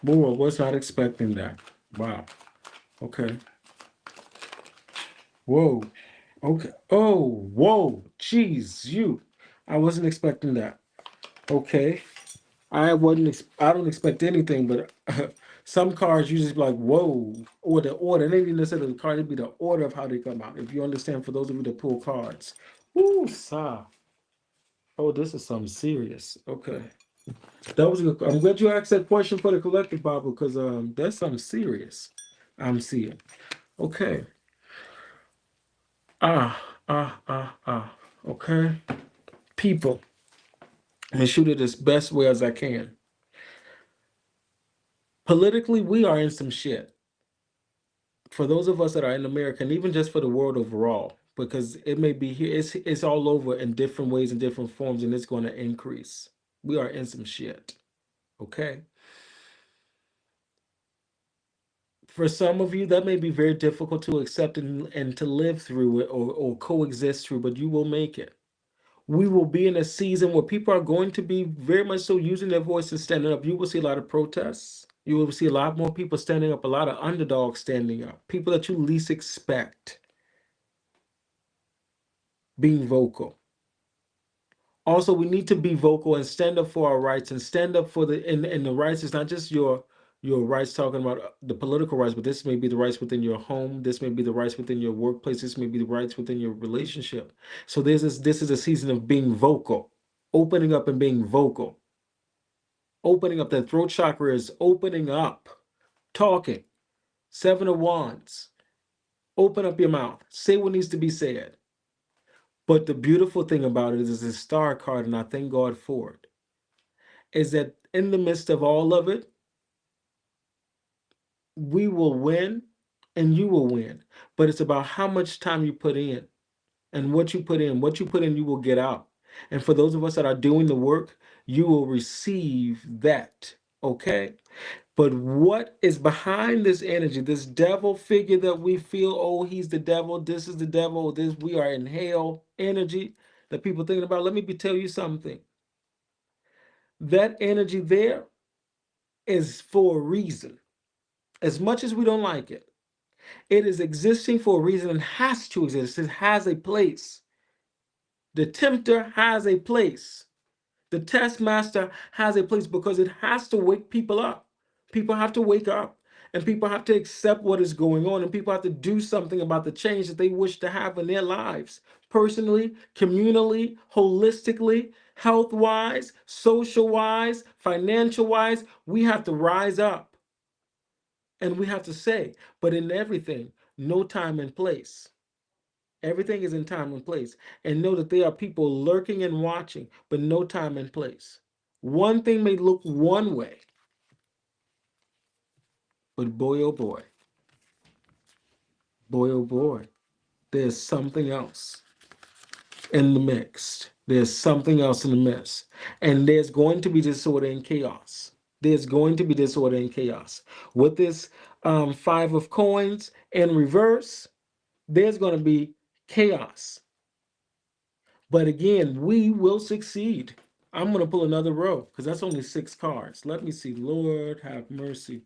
Speaker 2: Boy, I was not expecting that. Wow. Okay. Whoa. Okay. Oh, whoa. Jeez, I wasn't expecting that. Okay. I don't expect anything, but some cards you just be like, whoa, or the order. They didn't necessarily the card, it'd be the order of how they come out. If you understand, for those of you that pull cards. Ooh, sigh. Oh, this is something serious. Okay. That was good. I'm glad you asked that question for the collective Bible, because that's something serious I'm seeing. Okay. Okay. People. I'm gonna shoot it as best way as I can. Politically, we are in some shit. For those of us that are in America, and even just for the world overall, because it may be here, it's all over in different ways and different forms, and it's going to increase. We are in some shit. Okay. For some of you, that may be very difficult to accept and to live through it, or coexist through, but you will make it. We will be in a season where people are going to be very much so using their voice and standing up. You will see a lot of protests. You will see a lot more people standing up, a lot of underdogs standing up, people that you least expect being vocal. Also, we need to be vocal and stand up for our rights, and stand up for and the rights is not just your rights, talking about the political rights, but this may be the rights within your home, this may be the rights within your workplace, this may be the rights within your relationship. So this is a season of being vocal, opening up and being vocal. Opening up, the throat chakra is opening up, talking. Seven of Wands. Open up your mouth. Say what needs to be said. But the beautiful thing about it is the star card, and I thank God for it, is that in the midst of all of it, we will win and you will win. But it's about how much time you put in, and what you put in. What you put in, you will get out. And for those of us that are doing the work, you will receive that. Okay? But what is behind this energy, this devil figure that we feel, oh, he's the devil, this is the devil, this, we are in hell energy that people thinking about. Let me tell you something. That energy there is for a reason. As much as we don't like it, it is existing for a reason and has to exist. It has a place. The tempter has a place. The test master has a place, because it has to wake people up. People have to wake up, and people have to accept what is going on, and people have to do something about the change that they wish to have in their lives, personally, communally, holistically, health wise, social wise, financial wise. We have to rise up, and we have to say, but in everything, no time and place. Everything is in time and place. And know that there are people lurking and watching, but no time and place. One thing may look one way, but boy, oh boy, there's something else in the mix. There's something else in the mix. And there's going to be disorder and chaos. There's going to be disorder and chaos. With this five of coins in reverse, there's going to be chaos. But again, we will succeed. I'm going to pull another row because that's only 6 cards. Let me see. Lord have mercy.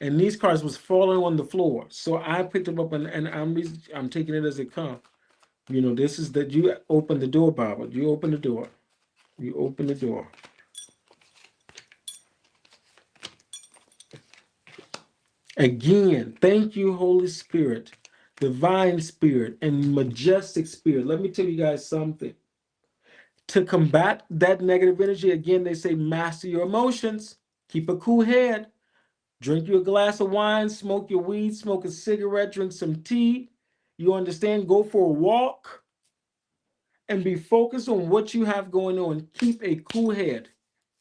Speaker 2: And these cards was falling on the floor. So I picked them up and I'm taking it as it comes. You know, this is that you open the door, Baba. You open the door. You open the door. Again, thank you, Holy Spirit, divine spirit, and majestic spirit. Let me tell you guys something. To combat that negative energy, again, they say master your emotions. Keep a cool head. Drink you a glass of wine, smoke your weed, smoke a cigarette, drink some tea. You understand? Go for a walk and be focused on what you have going on. Keep a cool head.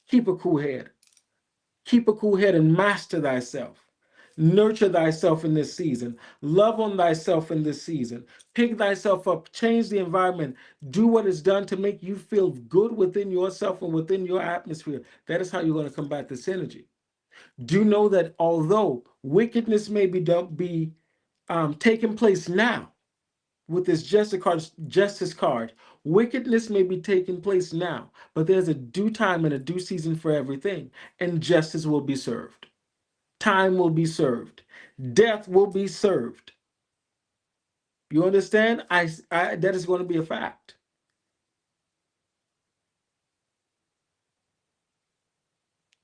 Speaker 2: Keep a cool head. Keep a cool head and master thyself. Nurture thyself in this season. Love on thyself in this season. Pick thyself up. Change the environment. Do what is done to make you feel good within yourself and within your atmosphere. That is how you're going to combat this energy. Do know that although wickedness may be taking place now with this justice card, wickedness may be taking place now, but there's a due time and a due season for everything, and justice will be served. Time will be served. Death will be served. You understand? That is going to be a fact.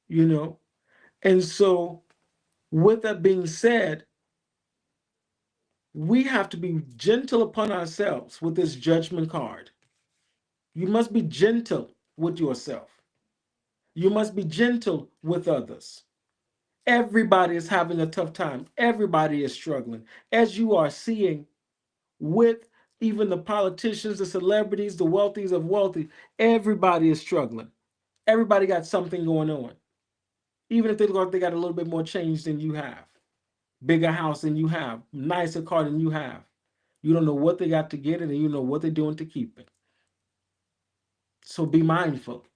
Speaker 2: You know? And so, with that being said, we have to be gentle upon ourselves with this judgment card. You must be gentle with yourself. You must be gentle with others. Everybody is having a tough time. Everybody is struggling. As you are seeing with even the politicians, the celebrities, the wealthies of wealthy, everybody is struggling. Everybody got something going on. Even if they look like they got a little bit more change than you have, bigger house than you have, nicer car than you have. You don't know what they got to get it, and you know what they're doing to keep it. So be mindful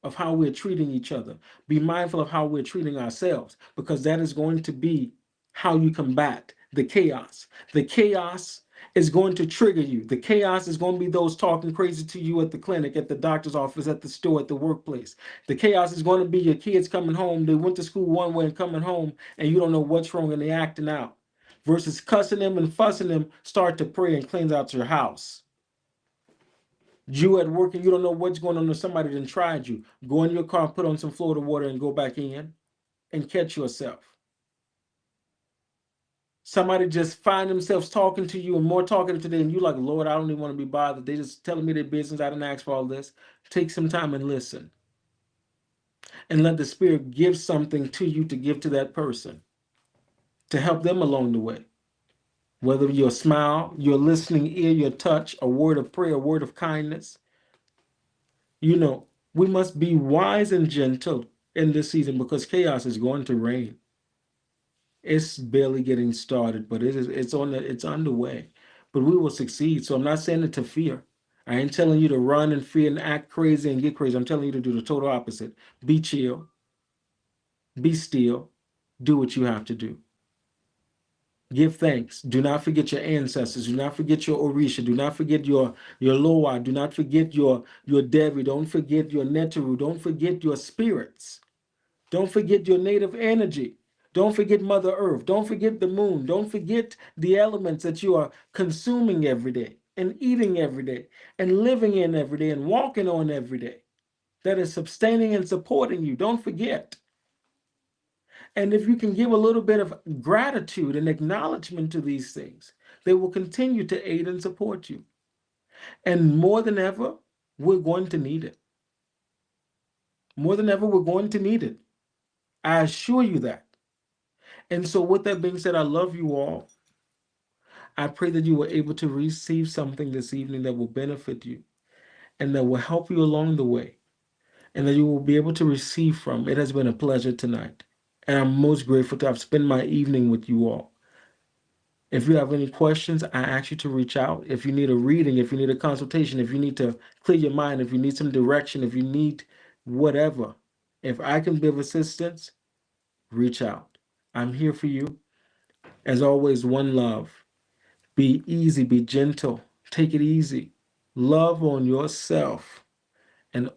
Speaker 2: of how we're treating each other. Be mindful of how we're treating ourselves, because that is going to be how you combat the chaos. The chaos is going to trigger you. The chaos is going to be those talking crazy to you at the clinic, at the doctor's office, at the store, at the workplace. The chaos is going to be your kids coming home. They went to school one way and coming home, and you don't know what's wrong, and they're acting out. Versus cussing them and fussing them, start to pray and cleanse out your house. You at work and you don't know what's going on, or somebody done tried you. Go in your car, put on some Florida water, and go back in and catch yourself. Somebody just find themselves talking to you and more talking to them, and you like, Lord, I don't even want to be bothered. They just telling me their business. I didn't ask for all this. Take some time and listen. And let the Spirit give something to you to give to that person to help them along the way. Whether your smile, your listening ear, your touch, a word of prayer, a word of kindness. You know, we must be wise and gentle in this season because chaos is going to reign. It's barely getting started, but it's underway. But we will succeed. So I'm not saying it to fear. I ain't telling you to run and fear and act crazy and get crazy. I'm telling you to do the total opposite. Be chill. Be still. Do what you have to do. Give thanks. Do not forget your ancestors. Do not forget your Orisha. Do not forget your Loa. Do not forget your Devi. Don't forget your Netaru. Don't forget your spirits. Don't forget your native energy. Don't forget Mother Earth. Don't forget the moon. Don't forget the elements that you are consuming every day and eating every day and living in every day and walking on every day. That is sustaining and supporting you. Don't forget. And if you can give a little bit of gratitude and acknowledgement to these things, they will continue to aid and support you. And more than ever, we're going to need it. More than ever, we're going to need it. I assure you that. And so with that being said, I love you all. I pray that you were able to receive something this evening that will benefit you and that will help you along the way and that you will be able to receive from. It has been a pleasure tonight. And I'm most grateful to have spent my evening with you all. If you have any questions, I ask you to reach out. If you need a reading, if you need a consultation, if you need to clear your mind, if you need some direction, if you need whatever, if I can be of assistance, reach out. I'm here for you. As always, one love. Be easy, be gentle, take it easy. Love on yourself and